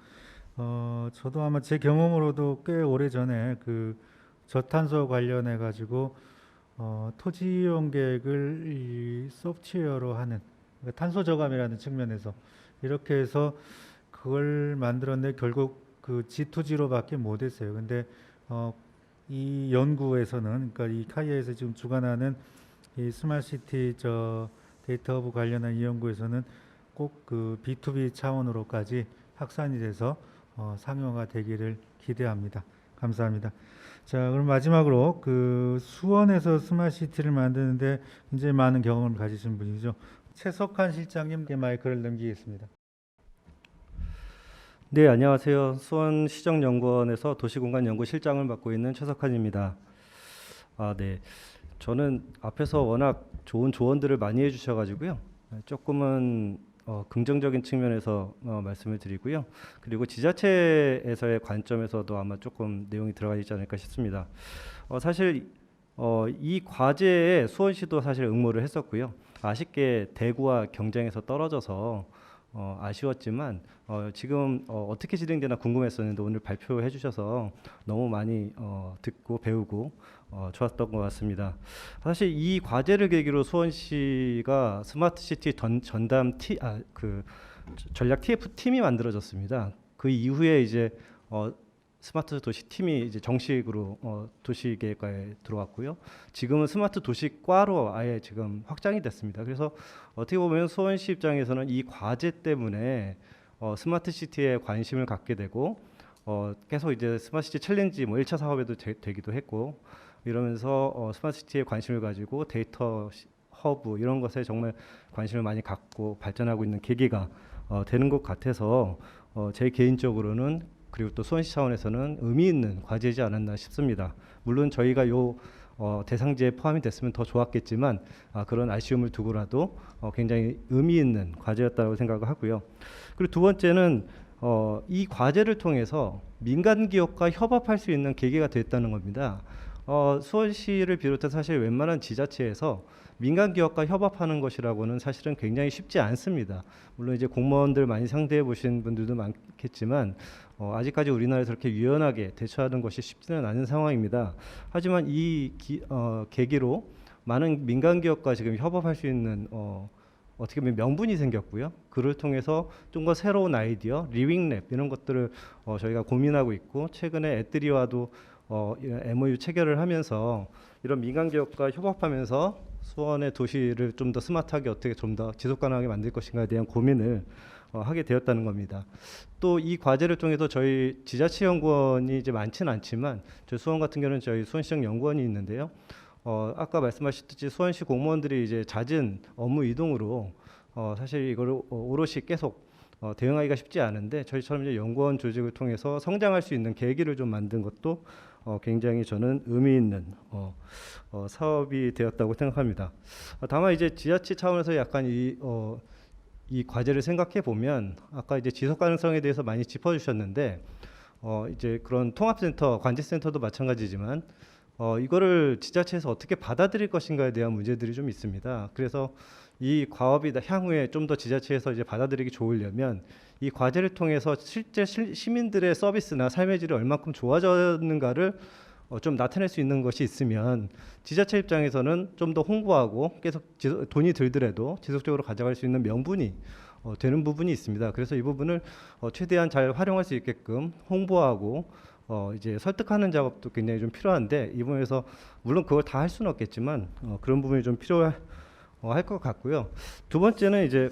저도 아마 제 경험으로도 꽤 오래 전에 그 저탄소 관련해 가지고 토지 이용 계획을 이 소프트웨어로 하는 그러니까 탄소 저감이라는 측면에서 이렇게 해서 그걸 만들었는데 결국 그 G2G로밖에 못했어요. 근데 이 연구에서는 그러니까 이 카이아에서 지금 주관하는 이 스마트시티 데이터 허브 관련한 이 연구에서는 꼭 그 B2B 차원으로까지 확산이 돼서 상용화 되기를 기대합니다. 감사합니다. 자, 그럼 마지막으로 그 수원에서 스마트시티를 만드는데 굉장히 많은 경험을 가지신 분이죠. 최석환 실장님께 마이크를 넘기겠습니다. 네, 안녕하세요. 수원시정연구원에서 도시공간연구실장을 맡고 있는 최석환입니다. 네. 저는 앞에서 워낙 좋은 조언들을 많이 해주셔가지고요. 조금은 긍정적인 측면에서 말씀을 드리고요. 그리고 지자체에서의 관점에서도 아마 조금 내용이 들어가 있지 않을까 싶습니다. 사실 이 과제에 수원시도 사실 응모를 했었고요. 아쉽게 대구와 경쟁에서 떨어져서 아쉬웠지만 지금 어떻게 진행되나 궁금했었는데 오늘 발표해 주셔서 너무 많이 듣고 배우고 좋았던 것 같습니다. 사실 이 과제를 계기로 수원시가 스마트시티 전담 전략 TF 팀이 만들어졌습니다. 그 이후에 이제 스마트 도시 팀이 이제 정식으로 도시계획과에 들어왔고요. 지금은 스마트 도시과로 아예 지금 확장이 됐습니다. 그래서 어떻게 보면 수원시 입장에서는 이 과제 때문에 스마트 시티에 관심을 갖게 되고 계속 이제 스마트 시티 챌린지 뭐 1차 사업에도 되기도 했고 이러면서 스마트 시티에 관심을 가지고 데이터 허브 이런 것에 정말 관심을 많이 갖고 발전하고 있는 계기가 되는 것 같아서 제 개인적으로는 그리고 또 수원시 차원에서는 의미 있는 과제이지 않았나 싶습니다. 물론 저희가 대상지에 포함이 됐으면 더 좋았겠지만 그런 아쉬움을 두고라도 굉장히 의미 있는 과제였다고 생각을 하고요. 그리고 두 번째는 이 과제를 통해서 민간 기업과 협업할 수 있는 계기가 됐다는 겁니다. 수원시를 비롯해서 사실 웬만한 지자체에서 민간 기업과 협업하는 것이라고는 사실은 굉장히 쉽지 않습니다. 물론 이제 공무원들 많이 상대해 보신 분들도 많겠지만 아직까지 우리나라에서 그렇게 유연하게 대처하는 것이 쉽지는 않은 상황입니다. 하지만 이 계기로 많은 민간 기업과 지금 협업할 수 있는 어떻게 보면 명분이 생겼고요. 그를 통해서 좀 더 새로운 아이디어, 리빙랩 이런 것들을 저희가 고민하고 있고 최근에 애드리와도 MOU 체결을 하면서 이런 민간 기업과 협업하면서 수원의 도시를 좀 더 스마트하게 어떻게 좀 더 지속 가능하게 만들 것인가에 대한 고민을 하게 되었다는 겁니다. 또 이 과제를 통해서 저희 지자체 연구원이 이제 많지는 않지만 저희 수원 같은 경우는 저희 수원시청 연구원이 있는데요. 아까 말씀하셨듯이 수원시 공무원들이 이제 잦은 업무 이동으로 사실 이거를 오롯이 계속 대응하기가 쉽지 않은데 저희처럼 이제 연구원 조직을 통해서 성장할 수 있는 계기를 좀 만든 것도 굉장히 저는 의미 있는 사업이 되었다고 생각합니다. 다만 이제 지자체 차원에서 약간 이 과제를 생각해 보면 아까 이제 지속 가능성에 대해서 많이 짚어주셨는데 이제 그런 통합센터, 관제센터도 마찬가지지만 이거를 지자체에서 어떻게 받아들일 것인가에 대한 문제들이 좀 있습니다. 그래서 이 과업이 향후에 좀 더 지자체에서 이제 받아들이기 좋으려면 이 과제를 통해서 실제 시민들의 서비스나 삶의 질이 얼마큼 좋아졌는가를 좀 나타낼 수 있는 것이 있으면 지자체 입장에서는 좀 더 홍보하고 계속 돈이 들더라도 지속적으로 가져갈 수 있는 명분이 되는 부분이 있습니다. 그래서 이 부분을 최대한 잘 활용할 수 있게끔 홍보하고 이제 설득하는 작업도 굉장히 좀 필요한데 이 부분에서 물론 그걸 다 할 수는 없겠지만 그런 부분이 좀 필요할 것 같고요. 두 번째는 이제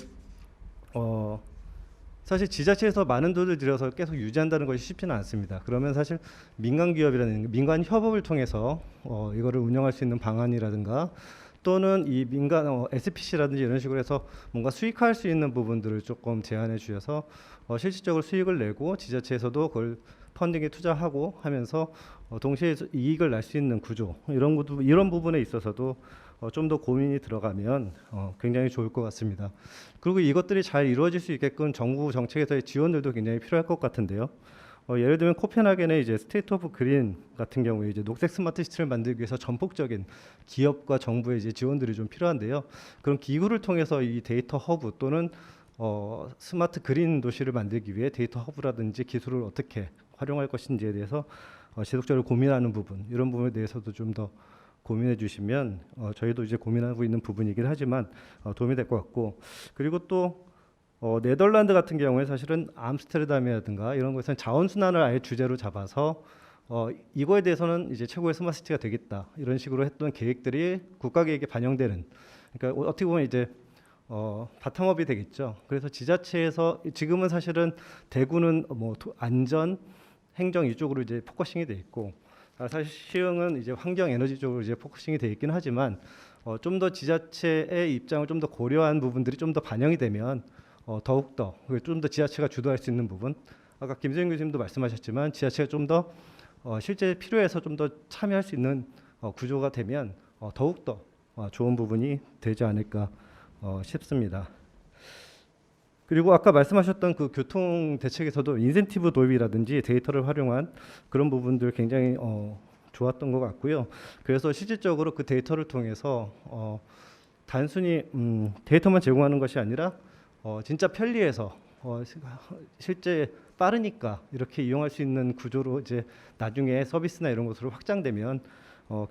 사실 지자체에서 많은 돈을 들여서 계속 유지한다는 것이 쉽지는 않습니다. 그러면 사실 민간 기업이라는 민간 협업을 통해서 이거를 운영할 수 있는 방안이라든가 또는 이 민간 SPC라든지 이런 식으로 해서 뭔가 수익화할 수 있는 부분들을 조금 제안해 주셔서 실질적으로 수익을 내고 지자체에서도 그걸 펀딩에 투자하고 하면서 동시에 이익을 낼 수 있는 구조 이런 부분에 있어서도 좀 더 고민이 들어가면 굉장히 좋을 것 같습니다. 그리고 이것들이 잘 이루어질 수 있게끔 정부 정책에서의 지원들도 굉장히 필요할 것 같은데요. 예를 들면 코펜하겐의 이제 스테이트 오브 그린 같은 경우에 이제 녹색 스마트 시티를 만들기 위해서 전폭적인 기업과 정부의 이제 지원들이 좀 필요한데요. 그런 기구를 통해서 이 데이터 허브 또는 스마트 그린 도시를 만들기 위해 데이터 허브라든지 기술을 어떻게 활용할 것인지에 대해서 지속적으로 고민하는 부분 이런 부분에 대해서도 좀 더 고민해 주시면 저희도 이제 고민하고 있는 부분이긴 하지만 도움이 될 것 같고 그리고 또 네덜란드 같은 경우에 사실은 암스테르담이라든가 이런 곳에서는 자원순환을 아예 주제로 잡아서 이거에 대해서는 이제 최고의 스마트시티가 되겠다 이런 식으로 했던 계획들이 국가 계획에 반영되는 그러니까 어떻게 보면 이제 바탕업이 되겠죠. 그래서 지자체에서 지금은 사실은 대구는 뭐 안전, 행정 이쪽으로 이제 포커싱이 돼 있고 사실 시흥은 이제 환경 에너지 쪽으로 이제 포커싱이 돼 있긴 하지만 좀 더 지자체의 입장을 좀 더 고려한 부분들이 좀 더 반영이 되면 더욱 더 좀 더 지자체가 주도할 수 있는 부분 아까 김세윤 교수님도 말씀하셨지만 지자체가 좀 더 실제 필요해서 좀 더 참여할 수 있는 구조가 되면 더욱 더 좋은 부분이 되지 않을까 싶습니다. 그리고 아까 말씀하셨던 그 교통 대책에서도 인센티브 도입이라든지 데이터를 활용한 그런 부분들 굉장히 좋았던 것 같고요. 그래서 실질적으로 그 데이터를 통해서 단순히 데이터만 제공하는 것이 아니라 진짜 편리해서 실제 빠르니까 이렇게 이용할 수 있는 구조로 이제 나중에 서비스나 이런 것으로 확장되면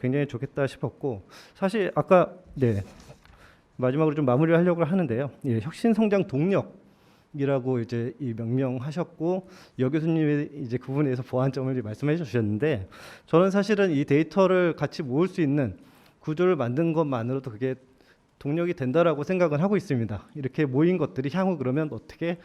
굉장히 좋겠다 싶었고 사실 아까 마지막으로 좀 마무리를 하려고 하는데요. 혁신 성장 동력이라고 이제 이 명명하셨고 여 교수님이 이제 그 부분에 대해서 보완점을 말씀해 주셨는데 저는 사실은 이 데이터를 같이 모을 수 있는 구조를 만든 것만으로도 그게 동력이 된다라고 생각은 하고 있습니다. 이렇게 모인 것들이 향후 그러면 어떻게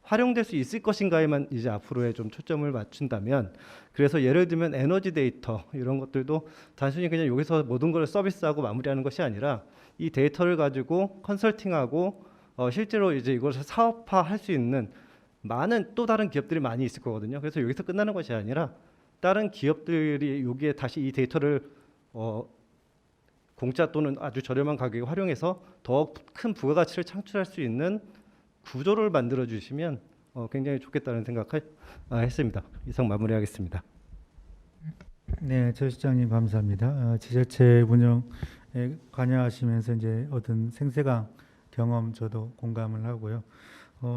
활용될 수 있을 것인가에만 이제 앞으로의 좀 초점을 맞춘다면 그래서 예를 들면 에너지 데이터 이런 것들도 단순히 그냥 여기서 모든 걸 서비스하고 마무리하는 것이 아니라 이 데이터를 가지고 컨설팅하고 실제로 이제 이것을 사업화할 수 있는 많은 또 다른 기업들이 많이 있을 거거든요. 그래서 여기서 끝나는 것이 아니라 다른 기업들이 여기에 다시 이 데이터를 공짜 또는 아주 저렴한 가격에 활용해서 더 큰 부가가치를 창출할 수 있는 구조를 만들어 주시면 굉장히 좋겠다는 생각을 했습니다. 이상 마무리하겠습니다. 네, 조 시장님 감사합니다. 지자체 운영에 관여하시면서 이제 얻은 생생한 경험 저도 공감을 하고요.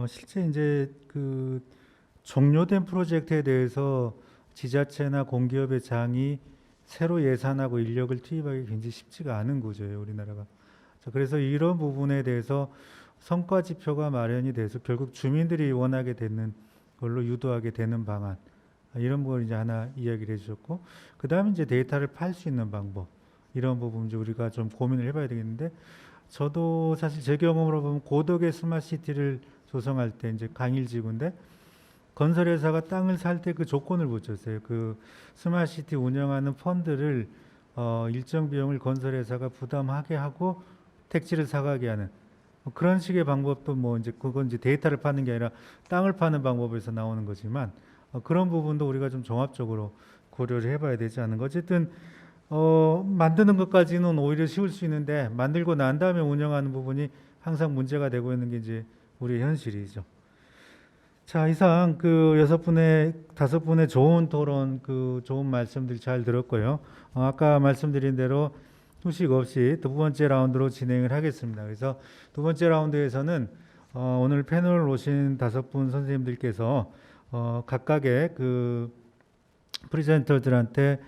실제 이제 그 종료된 프로젝트에 대해서 지자체나 공기업의 장이 새로 예산하고 인력을 투입하기 굉장히 쉽지가 않은 구조예요, 우리나라가. 그래서 이런 부분에 대해서 성과 지표가 마련이 돼서 결국 주민들이 원하게 되는 걸로 유도하게 되는 방안 이런 걸 이제 하나 이야기를 해주셨고 그 다음에 이제 데이터를 팔 수 있는 방법 이런 부분 이제 우리가 좀 고민을 해봐야 되겠는데 저도 사실 제 경험으로 보면 고덕의 스마트시티를 조성할 때 이제 강일지구인데 건설회사가 땅을 살 때 그 조건을 붙였어요. 그 스마트시티 운영하는 펀드를 일정 비용을 건설회사가 부담하게 하고 택지를 사가게 하는 그런 식의 방법도 뭐 이제 그건 이제 데이터를 파는 게 아니라 땅을 파는 방법에서 나오는 거지만 그런 부분도 우리가 좀 종합적으로 고려를 해봐야 되지 않은가. 어쨌든 만드는 것까지는 오히려 쉬울 수 있는데 만들고 난 다음에 운영하는 부분이 항상 문제가 되고 있는 게 이제 우리의 현실이죠. 자, 이상 그 5분의 좋은 토론, 그 좋은 말씀들 잘 들었고요. 아까 말씀드린 대로 휴식 없이 두 번째 라운드로 진행을 하겠습니다. 그래서 두 번째 라운드에서는 오늘 패널 오신 5분 선생님들께서 각각의 그 프리젠터들한테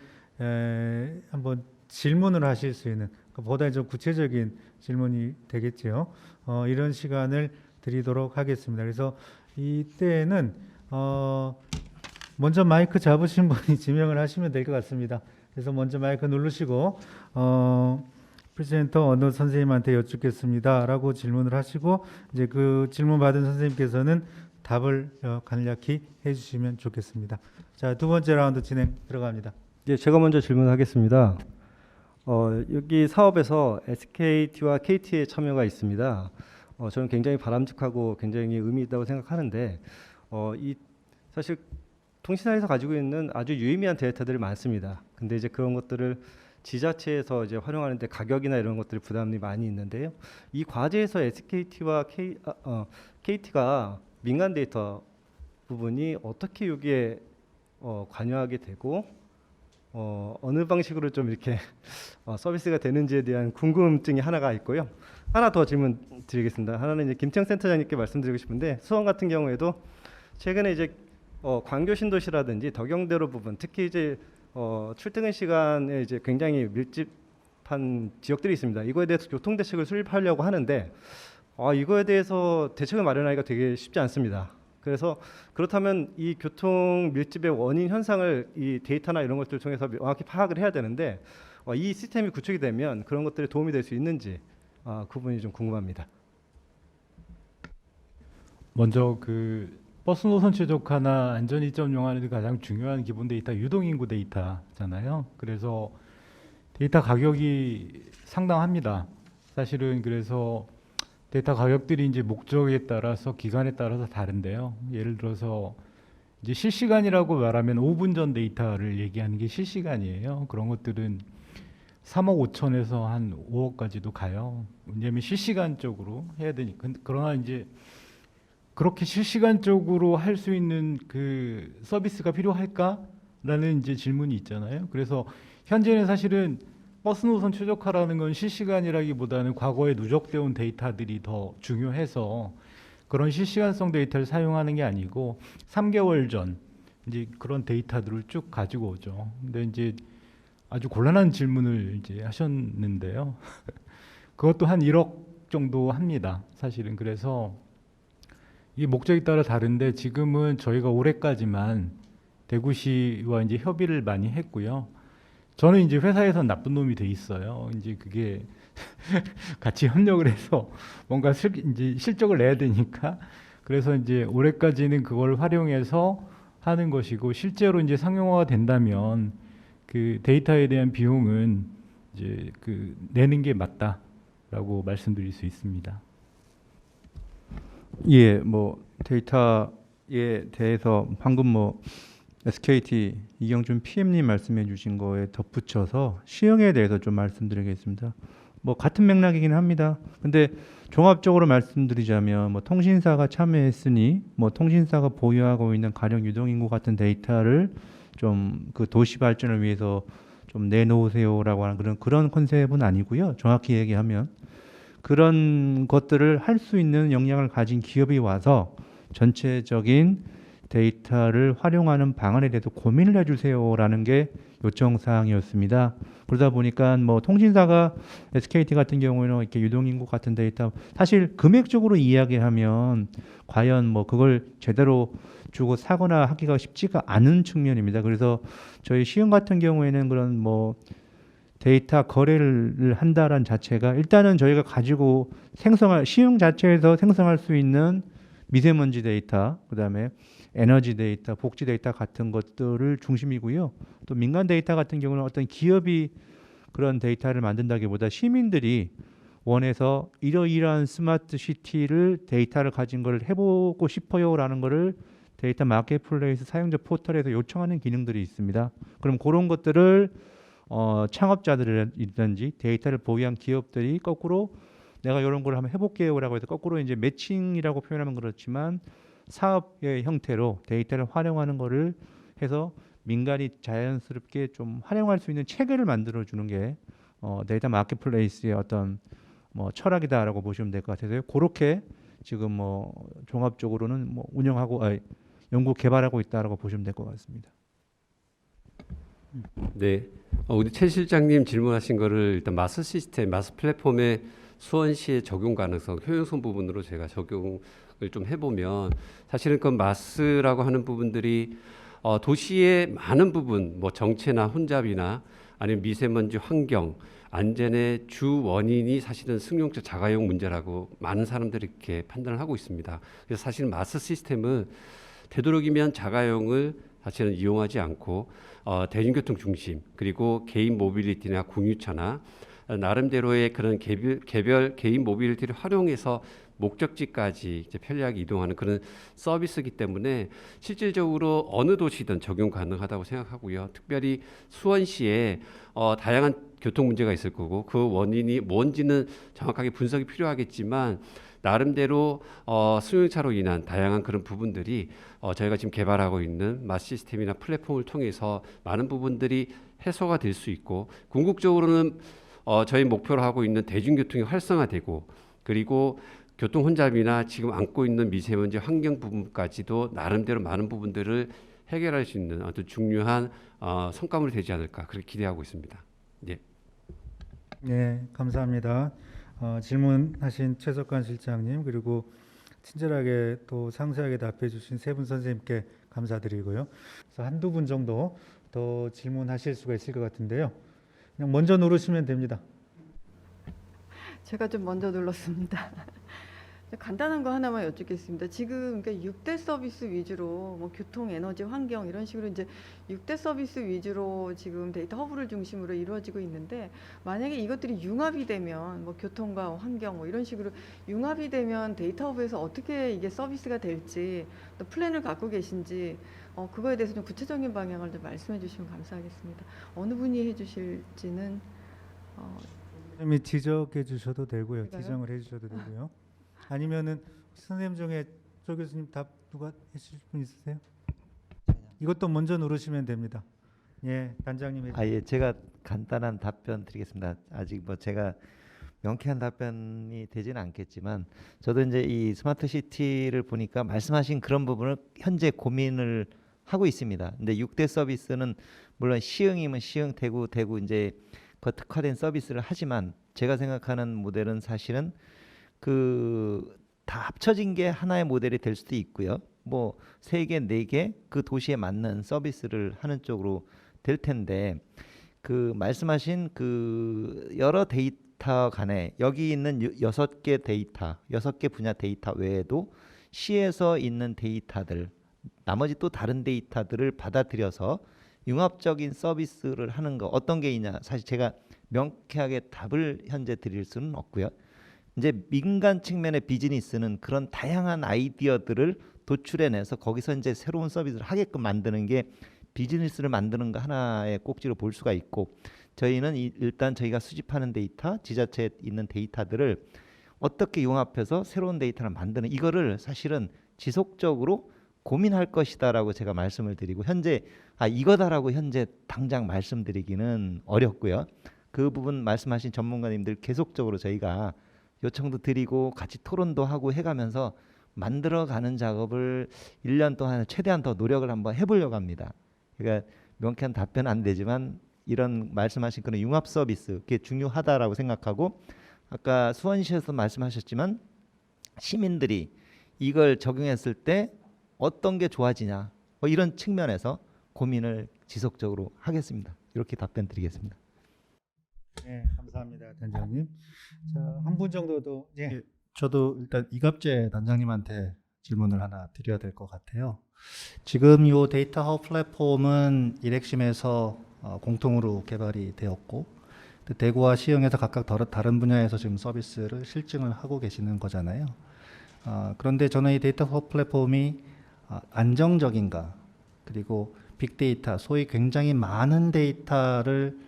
한번 질문을 하실 수 있는 보다 좀 구체적인 질문이 되겠지요. 이런 시간을 드리도록 하겠습니다. 그래서 이때는 먼저 마이크 잡으신 분이 지명을 하시면 될 것 같습니다. 그래서 먼저 마이크 누르시고 프리젠터 어느 선생님한테 여쭙겠습니다 라고 질문을 하시고 이제 그 질문 받은 선생님께서는 답을 간략히 해주시면 좋겠습니다. 자, 두 번째 라운드 진행 들어갑니다. 예, 제가 먼저 질문하겠습니다. 여기 사업에서 SKT와 KT의 참여가 있습니다. 저는 굉장히 바람직하고 굉장히 의미 있다고 생각하는데 이 사실 통신사에서 가지고 있는 아주 유의미한 데이터들이 많습니다. 근데 이제 그런 것들을 지자체에서 이제 활용하는데 가격이나 이런 것들이 부담이 많이 있는데요. 이 과제에서 SKT와 KT가 민간 데이터 부분이 어떻게 여기에 관여하게 되고 어느 방식으로 좀 이렇게 서비스가 되는지에 대한 궁금증이 하나가 있고요. 하나 더 질문 드리겠습니다. 하나는 이제 김태형 센터장님께 말씀드리고 싶은데 수원 같은 경우에도 최근에 이제 광교 신도시라든지 덕영대로 부분, 특히 이제 출퇴근 시간에 이제 굉장히 밀집한 지역들이 있습니다. 이거에 대해서 교통 대책을 수립하려고 하는데 이거에 대해서 대책을 마련하기가 되게 쉽지 않습니다. 그래서 그렇다면 이 교통 밀집의 원인 현상을 이 데이터나 이런 것들을 통해서 명확히 파악을 해야 되는데 이 시스템이 구축이 되면 그런 것들이 도움이 될 수 있는지 그 부분이 좀 궁금합니다. 먼저 그 버스 노선 최적화나 안전 이점 용하는 가장 중요한 기본 데이터 유동인구 데이터잖아요. 그래서 데이터 가격이 상당합니다. 사실은 그래서 데이터 가격들이 이제 목적에 따라서 기간에 따라서 다른데요. 예를 들어서 이제 실시간이라고 말하면 5분 전 데이터를 얘기하는 게 실시간이에요. 그런 것들은 3억 5천에서 한 5억까지도 가요. 왜냐하면 실시간적으로 해야 되니까. 그러나 이제 그렇게 실시간적으로 할 수 있는 그 서비스가 필요할까라는 이제 질문이 있잖아요. 그래서 현재는 사실은 버스 노선 최적화라는 건 실시간이라기보다는 과거에 누적되어 온 데이터들이 더 중요해서 그런 실시간성 데이터를 사용하는 게 아니고 3개월 전 이제 그런 데이터들을 쭉 가지고 오죠. 근데 이제 아주 곤란한 질문을 이제 하셨는데요. 그것도 한 1억 정도 합니다. 사실은. 그래서 이 목적에 따라 다른데 지금은 저희가 올해까지만 대구시와 이제 협의를 많이 했고요. 저는 이제 회사에서 나쁜 놈이 돼 있어요. 이제 그게 같이 협력을 해서 뭔가 이제 실적을 내야 되니까. 그래서 이제 올해까지는 그걸 활용해서 하는 것이고 실제로 이제 상용화가 된다면 그 데이터에 대한 비용은 이제 그 내는 게 맞다라고 말씀드릴 수 있습니다. 예, 뭐 데이터에 대해서 방금 뭐 SKT 이경준 PM님 말씀해 주신 거에 덧붙여서 시행에 대해서 좀 말씀드리겠습니다. 뭐 같은 맥락이긴 합니다. 근데 종합적으로 말씀드리자면 뭐 통신사가 참여했으니 뭐 통신사가 보유하고 있는 가령 유동인구 같은 데이터를 좀 그 도시 발전을 위해서 좀 내놓으세요라고 하는 그런 컨셉은 아니고요. 정확히 얘기하면 그런 것들을 할 수 있는 역량을 가진 기업이 와서 전체적인 데이터를 활용하는 방안에 대해서 고민을 해주세요라는 게 요청 사항이었습니다. 그러다 보니까 뭐 통신사가 SKT 같은 경우에는 이렇게 유동인구 같은 데이터 사실 금액적으로 이야기하면 과연 뭐 그걸 제대로 주고 사거나 하기가 쉽지가 않은 측면입니다. 그래서 저희 시흥 같은 경우에는 그런 뭐 데이터 거래를 한다라는 자체가 일단은 저희가 가지고 시흥 자체에서 생성할 수 있는 미세먼지 데이터, 그다음에 에너지 데이터, 복지 데이터 같은 것들을 중심이고요. 또 민간 데이터 같은 경우는 어떤 기업이 그런 데이터를 만든다기보다 시민들이 원해서 이러이러한 스마트 시티를 데이터를 가진 걸 해보고 싶어요라는 거를 데이터 마켓플레이스 사용자 포털에서 요청하는 기능들이 있습니다. 그럼 그런 것들을 창업자들이든지 데이터를 보유한 기업들이 거꾸로 내가 이런 걸 한번 해볼게요라고 해서 거꾸로 이제 매칭이라고 표현하면 그렇지만 사업의 형태로 데이터를 활용하는 거를 해서 민간이 자연스럽게 좀 활용할 수 있는 체계를 만들어 주는 게 데이터 마켓플레이스의 어떤 뭐 철학이다라고 보시면 될 것 같아서요. 그렇게 지금 뭐 종합적으로는 뭐 연구 개발하고 있다라고 보시면 될 것 같습니다. 네, 우리 최 실장님 질문하신 거를 일단 마스 시스템, 마스 플랫폼의 수원시의 적용 가능성, 효용성 부분으로 제가 적용을 좀 해보면 사실은 그 마스라고 하는 부분들이 도시의 많은 부분, 뭐 정체나 혼잡이나 아니면 미세먼지 환경, 안전의 주 원인이 사실은 승용차 자가용 문제라고 많은 사람들이 이렇게 판단을 하고 있습니다. 그래서 사실 마스 시스템은 되도록이면 자가용을 사실은 이용하지 않고 대중교통 중심, 그리고 개인 모빌리티나 공유차나 나름대로의 그런 개별 개인 모빌리티를 활용해서 목적지까지 이제 편리하게 이동하는 그런 서비스이기 때문에 실질적으로 어느 도시든 적용 가능하다고 생각하고요. 특별히 수원시에 다양한 교통 문제가 있을 거고 그 원인이 뭔지는 정확하게 분석이 필요하겠지만 나름대로 승용차로 인한 다양한 그런 부분들이 저희가 지금 개발하고 있는 마스 시스템이나 플랫폼을 통해서 많은 부분들이 해소가 될 수 있고 궁극적으로는 저희 목표로 하고 있는 대중교통이 활성화되고 그리고 교통 혼잡이나 지금 안고 있는 미세먼지 환경 부분까지도 나름대로 많은 부분들을 해결할 수 있는 아주 중요한 성과물이 되지 않을까 그렇게 기대하고 있습니다. 예. 네, 감사합니다. 질문하신 최석관 실장님 그리고 친절하게 또 상세하게 답해 주신 세 분 선생님께 감사드리고요. 그래서 한두 분 정도 더 질문하실 수가 있을 것 같은데요. 그냥 먼저 누르시면 됩니다. 제가 좀 먼저 눌렀습니다. 간단한 거 하나만 여쭙겠습니다. 지금 그러니까 6대 서비스 위주로 뭐 교통, 에너지, 환경 이런 식으로 이제 6대 서비스 위주로 지금 데이터 허브를 중심으로 이루어지고 있는데 만약에 이것들이 융합이 되면 뭐 교통과 환경 뭐 이런 식으로 융합이 되면 데이터 허브에서 어떻게 이게 서비스가 될지 또 플랜을 갖고 계신지 그거에 대해서 좀 구체적인 방향을 좀 말씀해 주시면 감사하겠습니다. 어느 분이 해 주실지는 선생님이 지적해 주셔도 되고요. 그럴까요? 지정을 해 주셔도 되고요. 아니면은 선생님 중에 조 교수님 답 누가 해주실 분 있으세요? 이것도 먼저 누르시면 됩니다. 예, 단장님. 예, 제가 간단한 답변 드리겠습니다. 아직 뭐 제가 명쾌한 답변이 되지는 않겠지만 저도 이제 이 스마트 시티를 보니까 말씀하신 그런 부분을 현재 고민을 하고 있습니다. 근데 6대 서비스는 물론 시흥이면 시흥, 대구 이제 그 특화된 서비스를 하지만 제가 생각하는 모델은 사실은 그 다 합쳐진 게 하나의 모델이 될 수도 있고요. 뭐 3개, 4개 그 도시에 맞는 서비스를 하는 쪽으로 될 텐데 그 말씀하신 그 여러 데이터 간에 여기 있는 6개 데이터, 6개 분야 데이터 외에도 시에서 있는 데이터들, 나머지 또 다른 데이터들을 받아들여서 융합적인 서비스를 하는 거 어떤 게 있냐 사실 제가 명쾌하게 답을 현재 드릴 수는 없고요. 이제 민간 측면의 비즈니스는 그런 다양한 아이디어들을 도출해내서 거기서 이제 새로운 서비스를 하게끔 만드는 게 비즈니스를 만드는 거 하나의 꼭지로 볼 수가 있고 저희는 일단 저희가 수집하는 데이터, 지자체에 있는 데이터들을 어떻게 융합해서 새로운 데이터를 만드는 이거를 사실은 지속적으로 고민할 것이다라고 제가 말씀을 드리고 현재 이거다라고 현재 당장 말씀드리기는 어렵고요. 그 부분 말씀하신 전문가님들 계속적으로 저희가 요청도 드리고 같이 토론도 하고 해가면서 만들어가는 작업을 1년 동안 최대한 더 노력을 한번 해보려고 합니다. 그러니까 명쾌한 답변 안 되지만 이런 말씀하신 그런 융합 서비스 그게 중요하다라고 생각하고 아까 수원시에서 말씀하셨지만 시민들이 이걸 적용했을 때 어떤 게 좋아지냐 뭐 이런 측면에서 고민을 지속적으로 하겠습니다. 이렇게 답변 드리겠습니다. 네, 감사합니다, 단장님. 자, 한 분 정도도 예. 저도 일단 이갑재 단장님한테 질문을 하나 드려야 될 것 같아요. 지금 이 데이터 허브 플랫폼은 일핵심에서 공통으로 개발이 되었고 대구와 시흥에서 각각 다른 분야에서 지금 서비스를 실증을 하고 계시는 거잖아요. 그런데 저는 이 데이터 허브 플랫폼이 안정적인가 그리고 빅데이터 소위 굉장히 많은 데이터를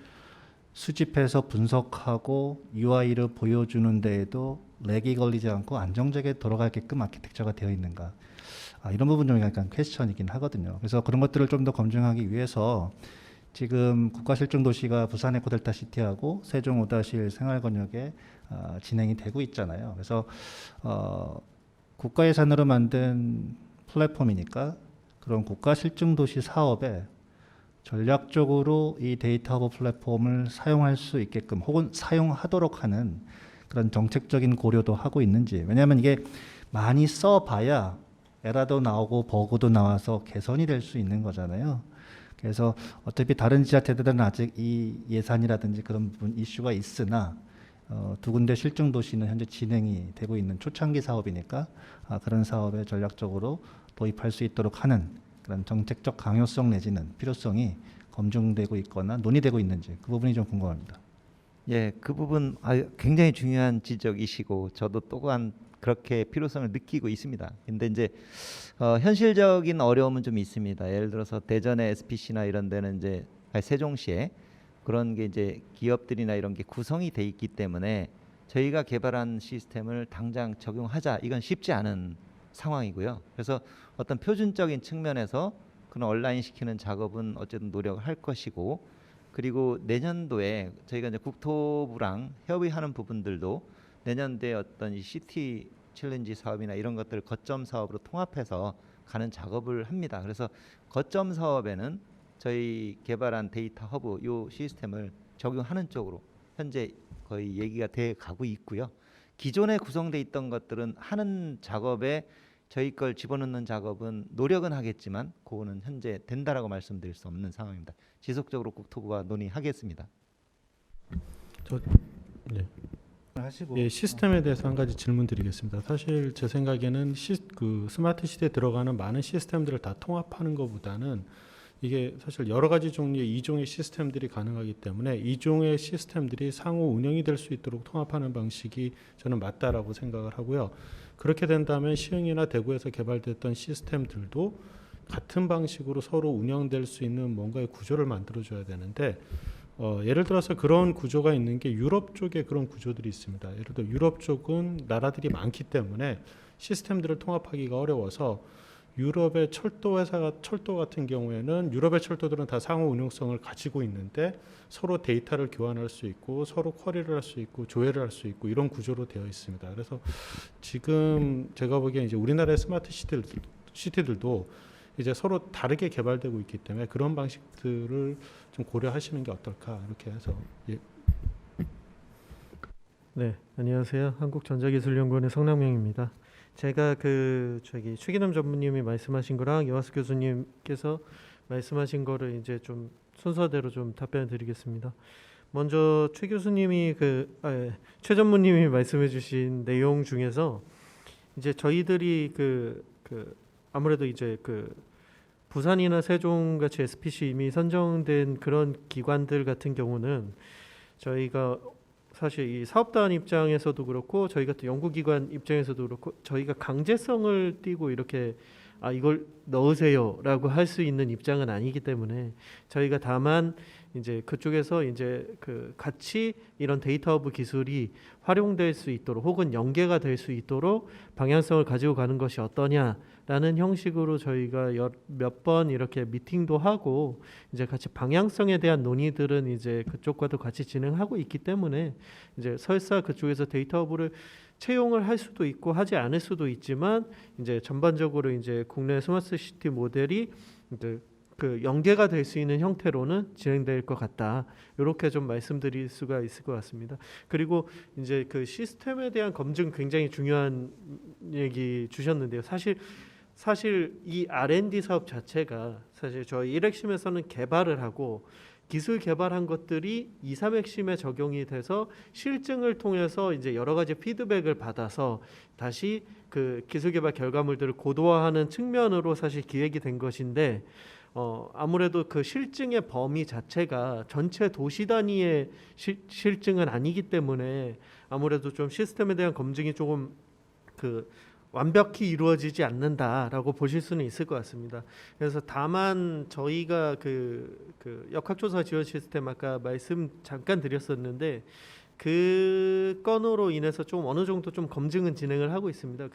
수집해서 분석하고 UI를 보여주는 데에도 렉이 걸리지 않고 안정적에 돌아가게끔 아키텍처가 되어 있는가 이런 부분 좀 약간 퀘스천이긴 하거든요. 그래서 그런 것들을 좀 더 검증하기 위해서 지금 국가실증도시가 부산 에코델타시티하고 세종 5-1 생활권역에 진행이 되고 있잖아요. 그래서 국가 예산으로 만든 플랫폼이니까 그런 국가실증도시 사업에 전략적으로 이 데이터 허브 플랫폼을 사용할 수 있게끔 혹은 사용하도록 하는 그런 정책적인 고려도 하고 있는지 왜냐하면 이게 많이 써봐야 에러도 나오고 버그도 나와서 개선이 될 수 있는 거잖아요. 그래서 어차피 다른 지자체들은 아직 이 예산이라든지 그런 부분 이슈가 있으나 두 군데 실증 도시는 현재 진행이 되고 있는 초창기 사업이니까 그런 사업에 전략적으로 도입할 수 있도록 하는 그런 정책적 강요성 내지는 필요성이 검증되고 있거나 논의되고 있는지 그 부분이 좀 궁금합니다. 예, 그 부분 굉장히 중요한 지적이시고 저도 또한 그렇게 필요성을 느끼고 있습니다. 근데 이제 현실적인 어려움은 좀 있습니다. 예를 들어서 대전의 SPC나 이런 데는 이제 세종시에 그런 게 이제 기업들이나 이런 게 구성이 돼 있기 때문에 저희가 개발한 시스템을 당장 적용하자 이건 쉽지 않은 상황이고요. 그래서 어떤 표준적인 측면에서 그런 온라인 시키는 작업은 어쨌든 노력을 할 것이고, 그리고 내년도에 저희가 이제 국토부랑 협의하는 부분들도 내년도에 어떤 이 시티 챌린지 사업이나 이런 것들을 거점 사업으로 통합해서 가는 작업을 합니다. 그래서 거점 사업에는 저희 개발한 데이터 허브 요 시스템을 적용하는 쪽으로 현재 거의 얘기가 돼 가고 있고요. 기존에 구성돼 있던 것들은 하는 작업에 저희 걸 집어넣는 작업은 노력은 하겠지만 그거는 현재 된다라고 말씀드릴 수 없는 상황입니다. 지속적으로 국토부와 논의하겠습니다. 네. 하시고 예, 시스템에 대해서 한 가지 질문 드리겠습니다. 사실 제 생각에는 그 스마트 시티에 들어가는 많은 시스템들을 다 통합하는 것보다는 이게 사실 여러 가지 종류의 이종의 시스템들이 가능하기 때문에 이종의 시스템들이 상호 운영이 될 수 있도록 통합하는 방식이 저는 맞다라고 생각을 하고요. 그렇게 된다면 시흥이나 대구에서 개발됐던 시스템들도 같은 방식으로 서로 운영될 수 있는 뭔가의 구조를 만들어줘야 되는데 예를 들어서 그런 구조가 있는 게 유럽 쪽에 그런 구조들이 있습니다. 예를 들어 유럽 쪽은 나라들이 많기 때문에 시스템들을 통합하기가 어려워서 유럽의 철도 같은 경우에는 유럽의 철도들은 다 상호 운용성을 가지고 있는데 서로 데이터를 교환할 수 있고 서로 쿼리를 할 수 있고 조회를 할 수 있고 이런 구조로 되어 있습니다. 그래서 지금 제가 보기엔 이제 우리나라의 스마트 시티들도 이제 서로 다르게 개발되고 있기 때문에 그런 방식들을 좀 고려하시는 게 어떨까 이렇게 해서 예. 네, 안녕하세요. 한국전자기술연구원의 성남영입니다. 제가 추기남 전무님이 말씀하신 거랑 이화수 교수님께서 말씀하신 거를 이제 좀 순서대로 좀 답변을 드리겠습니다. 먼저 최 교수님이 최 전무님이 말씀해주신 내용 중에서 이제 저희들이 아무래도 이제 부산이나 세종 같이 SPC 이미 선정된 그런 기관들 같은 경우는 저희가 사실 이 사업단 입장에서도 그렇고 저희 같은 연구기관 입장에서도 그렇고 저희가 강제성을 띠고 이렇게 이걸 넣으세요라고 할 수 있는 입장은 아니기 때문에 저희가 다만 이제 그쪽에서 이제 같이 이런 데이터허브 기술이 활용될 수 있도록 혹은 연계가 될 수 있도록 방향성을 가지고 가는 것이 어떠냐라는 형식으로 저희가 몇 번 이렇게 미팅도 하고 이제 같이 방향성에 대한 논의들은 이제 그쪽과도 같이 진행하고 있기 때문에 이제 설사 그쪽에서 데이터허브를 채용을 할 수도 있고 하지 않을 수도 있지만 이제 전반적으로 이제 국내 스마트 시티 모델이 이제 연계가 될 수 있는 형태로는 진행될 것 같다. 이렇게 좀 말씀드릴 수가 있을 것 같습니다. 그리고 이제 시스템에 대한 검증 굉장히 중요한 얘기 주셨는데요. 사실 이 R&D 사업 자체가 사실 저희 1핵심에서는 개발을 하고 기술 개발한 것들이 2, 3핵심에 적용이 돼서 실증을 통해서 이제 여러 가지 피드백을 받아서 다시 기술 개발 결과물들을 고도화하는 측면으로 사실 기획이 된 것인데 아무래도 실증의 범위 자체가 전체 도시 단위의 실증은 아니기 때문에 아무래도 좀 시스템에 대한 검증이 조금 완벽히 이루어지지 않는다라고 보실 수는 있을 것 같습니다. 그래서 다만 저희가 역학조사 지원 시스템 아까 말씀 잠깐 드렸었는데 그 건으로 인해서 좀 어느 정도 좀 검증은 진행을 하고 있습니다.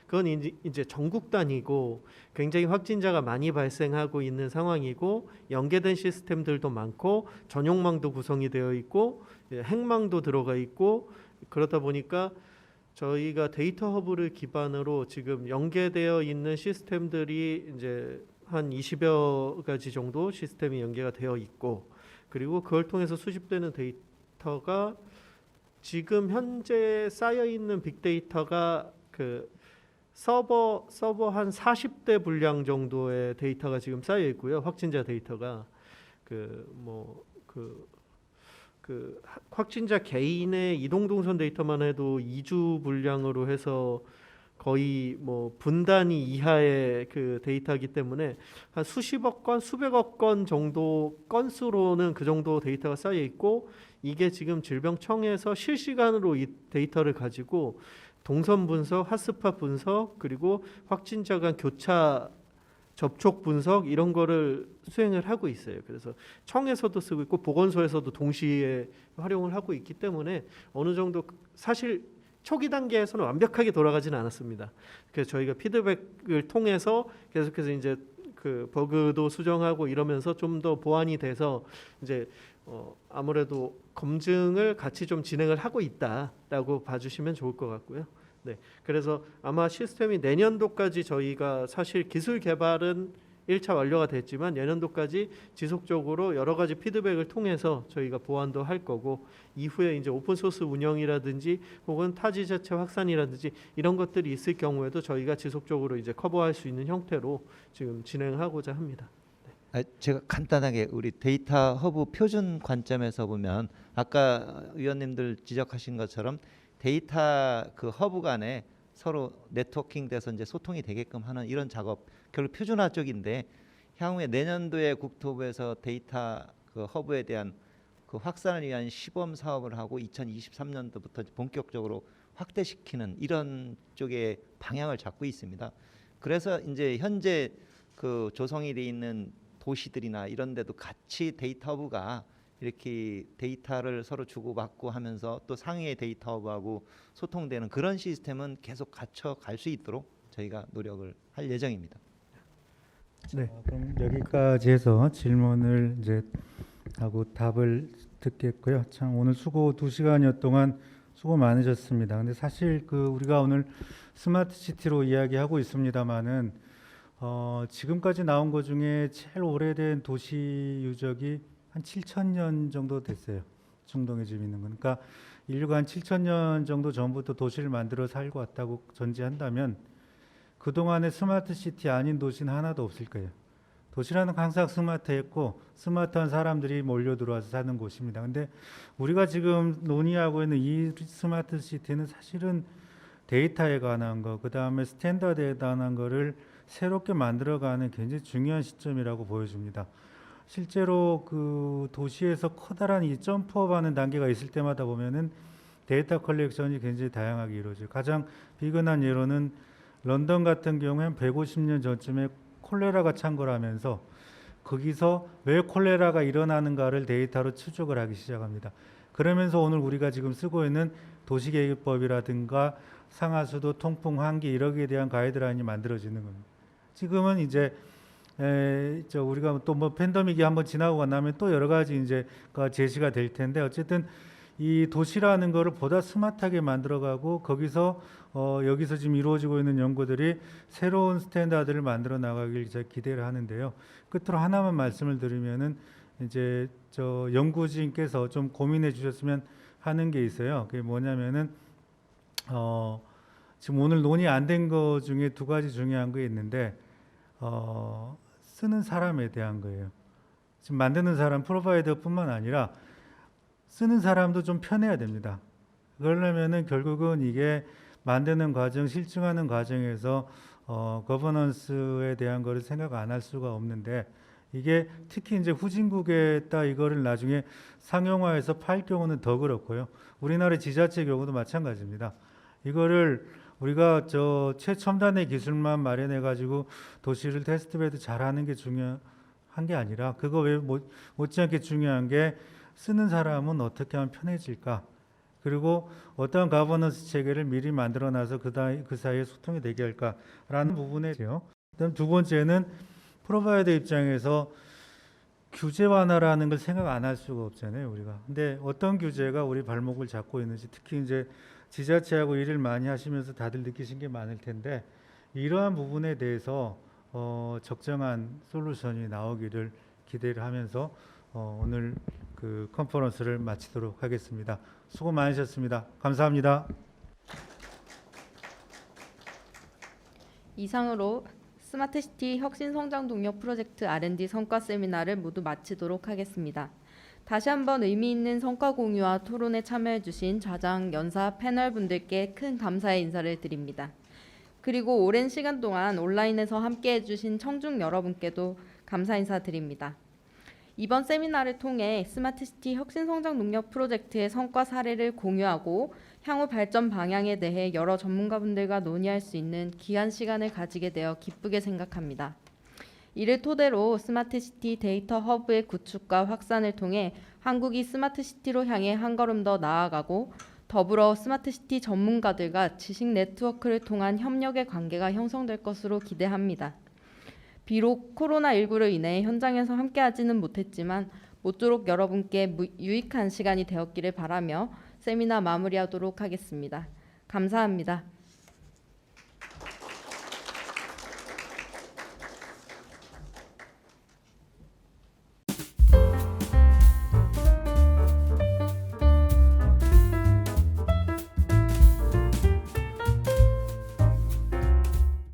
그건 이제 전국 단위고 굉장히 확진자가 많이 발생하고 있는 상황이고 연계된 시스템들도 많고 전용망도 구성이 되어 있고 핵망도 들어가 있고 그러다 보니까 저희가 데이터 허브를 기반으로 지금 연계되어 있는 시스템들이 이제 한 20여 가지 정도 시스템이 연계가 되어 있고 그리고 그걸 통해서 수집되는 데이터가 지금 현재 쌓여 있는 빅데이터가 서버 한 40대 분량 정도의 데이터가 지금 쌓여 있고요. 확진자 데이터가 확진자 개인의 이동 동선 데이터만 해도 2주 분량으로 해서 거의 뭐 분단위 이하의 그 데이터이기 때문에 한 수십억 건, 수백억 건 정도 건수로는 그 정도 데이터가 쌓여 있고, 이게 지금 질병청에서 실시간으로 이 데이터를 가지고 동선 분석, 핫스팟 분석, 그리고 확진자 간 교차 접촉 분석 이런 거를 수행을 하고 있어요. 그래서 청에서도 쓰고 있고 보건소에서도 동시에 활용을 하고 있기 때문에 어느 정도 사실 초기 단계에서는 완벽하게 돌아가지는 않았습니다. 그래서 저희가 피드백을 통해서 계속해서 이제 그 버그도 수정하고 이러면서 좀 더 보완이 돼서 이제 아무래도 검증을 같이 좀 진행을 하고 있다라고 봐주시면 좋을 것 같고요. 네, 그래서 아마 시스템이 내년도까지 저희가 사실 기술 개발은 1차 완료가 됐지만 내년도까지 지속적으로 여러 가지 피드백을 통해서 저희가 보완도 할 거고, 이후에 이제 오픈 소스 운영이라든지 혹은 타지자체 확산이라든지 이런 것들이 있을 경우에도 저희가 지속적으로 이제 커버할 수 있는 형태로 지금 진행하고자 합니다. 제가 간단하게 우리 데이터 허브 표준 관점에서 보면 아까 위원님들 지적하신 것처럼 데이터 그 허브 간에 서로 네트워킹 돼서 이제 소통이 되게끔 하는 이런 작업 결국 표준화 쪽인데, 향후에 내년도에 국토부에서 데이터 그 허브에 대한 그 확산을 위한 시범 사업을 하고 2023년도부터 본격적으로 확대시키는 이런 쪽의 방향을 잡고 있습니다. 그래서 이제 현재 그 조성이 돼 있는 도시들이나 이런 데도 같이 데이터 허브가 이렇게 데이터를 서로 주고받고 하면서 또 상위의 데이터 허브하고 소통되는 그런 시스템은 계속 갖춰 갈 수 있도록 저희가 노력을 할 예정입니다. 네. 그럼 여기까지 해서 질문을 이제 하고 답을 듣겠고요. 참 오늘 수고 2시간여 동안 수고 많으셨습니다. 근데 사실 그 우리가 오늘 스마트 시티로 이야기하고 있습니다만은 지금까지 나온 것 중에 제일 오래된 도시 유적이 한 7,000년 정도 됐어요. 중동에 지금 있는 건. 그러니까 인류가 한 7,000년 정도 전부터 도시를 만들어 살고 왔다고 전제한다면 그동안에 스마트 시티 아닌 도시는 하나도 없을 거예요. 도시라는 건 항상 스마트했고 스마트한 사람들이 몰려 들어와서 사는 곳입니다. 근데 우리가 지금 논의하고 있는 이 스마트 시티는 사실은 데이터에 관한 거, 그다음에 스탠다드에 관한 거를 새롭게 만들어가는 굉장히 중요한 시점이라고 보여집니다. 실제로 그 도시에서 커다란 이 점프업하는 단계가 있을 때마다 보면은 데이터 컬렉션이 굉장히 다양하게 이루어져요. 가장 비근한 예로는 런던 같은 경우에는 150년 전쯤에 콜레라가 창궐하면서 거기서 왜 콜레라가 일어나는가를 데이터로 추적을 하기 시작합니다. 그러면서 오늘 우리가 지금 쓰고 있는 도시계획법이라든가 상하수도, 통풍, 환기 이러기에 대한 가이드라인이 만들어지는 겁니다. 지금은 이제 우리가 또 뭐 팬데믹이 한번 지나고 나면 또 여러 가지 이제 제시가 될 텐데, 어쨌든 이 도시라는 거를 보다 스마트하게 만들어가고 거기서 여기서 지금 이루어지고 있는 연구들이 새로운 스탠다드를 만들어 나가길 제가 기대를 하는데요. 끝으로 하나만 말씀을 드리면은 이제 저 연구진께서 좀 고민해 주셨으면 하는 게 있어요. 그게 뭐냐면은 지금 오늘 논의 안 된 거 중에 두 가지 중요한 게 있는데 쓰는 사람에 대한 거예요. 지금 만드는 사람 프로바이더뿐만 아니라 쓰는 사람도 좀 편해야 됩니다. 그러려면은 결국은 이게 만드는 과정, 실증하는 과정에서 거버넌스에 대한 거를 생각 안 할 수가 없는데, 이게 특히 이제 후진국에다 이거를 나중에 상용화해서 팔 경우는 더 그렇고요. 우리나라 지자체 경우도 마찬가지입니다. 이거를 우리가 저 최첨단의 기술만 마련해 가지고 도시를 테스트베드 잘하는 게 중요한 게 아니라, 그거 왜 못지않게 중요한 게 쓰는 사람은 어떻게 하면 편해질까, 그리고 어떤 가버넌스 체계를 미리 만들어놔서 그 사이에 소통이 되게 할까라는 부분이죠. 그다음 두 번째는 프로바이더 입장에서 규제 완화라는 걸 생각 안 할 수가 없잖아요, 우리가. 근데 어떤 규제가 우리 발목을 잡고 있는지, 특히 이제 지자체하고 일을 많이 하시면서 다들 느끼신 게 많을 텐데, 이러한 부분에 대해서 적정한 솔루션이 나오기를 기대를 하면서 오늘 그 컨퍼런스를 마치도록 하겠습니다. 수고 많으셨습니다. 감사합니다. 이상으로 스마트시티 혁신성장동력 프로젝트 R&D 성과 세미나를 모두 마치도록 하겠습니다. 다시 한번 의미 있는 성과 공유와 토론에 참여해 주신 좌장, 연사, 패널 분들께 큰 감사의 인사를 드립니다. 그리고 오랜 시간 동안 온라인에서 함께해 주신 청중 여러분께도 감사 인사드립니다. 이번 세미나를 통해 스마트시티 혁신성장동력 프로젝트의 성과 사례를 공유하고 향후 발전 방향에 대해 여러 전문가분들과 논의할 수 있는 귀한 시간을 가지게 되어 기쁘게 생각합니다. 이를 토대로 스마트시티 데이터 허브의 구축과 확산을 통해 한국이 스마트시티로 향해 한 걸음 더 나아가고 더불어 스마트시티 전문가들과 지식 네트워크를 통한 협력의 관계가 형성될 것으로 기대합니다. 비록 코로나19로 인해 현장에서 함께하지는 못했지만 모쪼록 여러분께 유익한 시간이 되었기를 바라며 세미나 마무리하도록 하겠습니다. 감사합니다.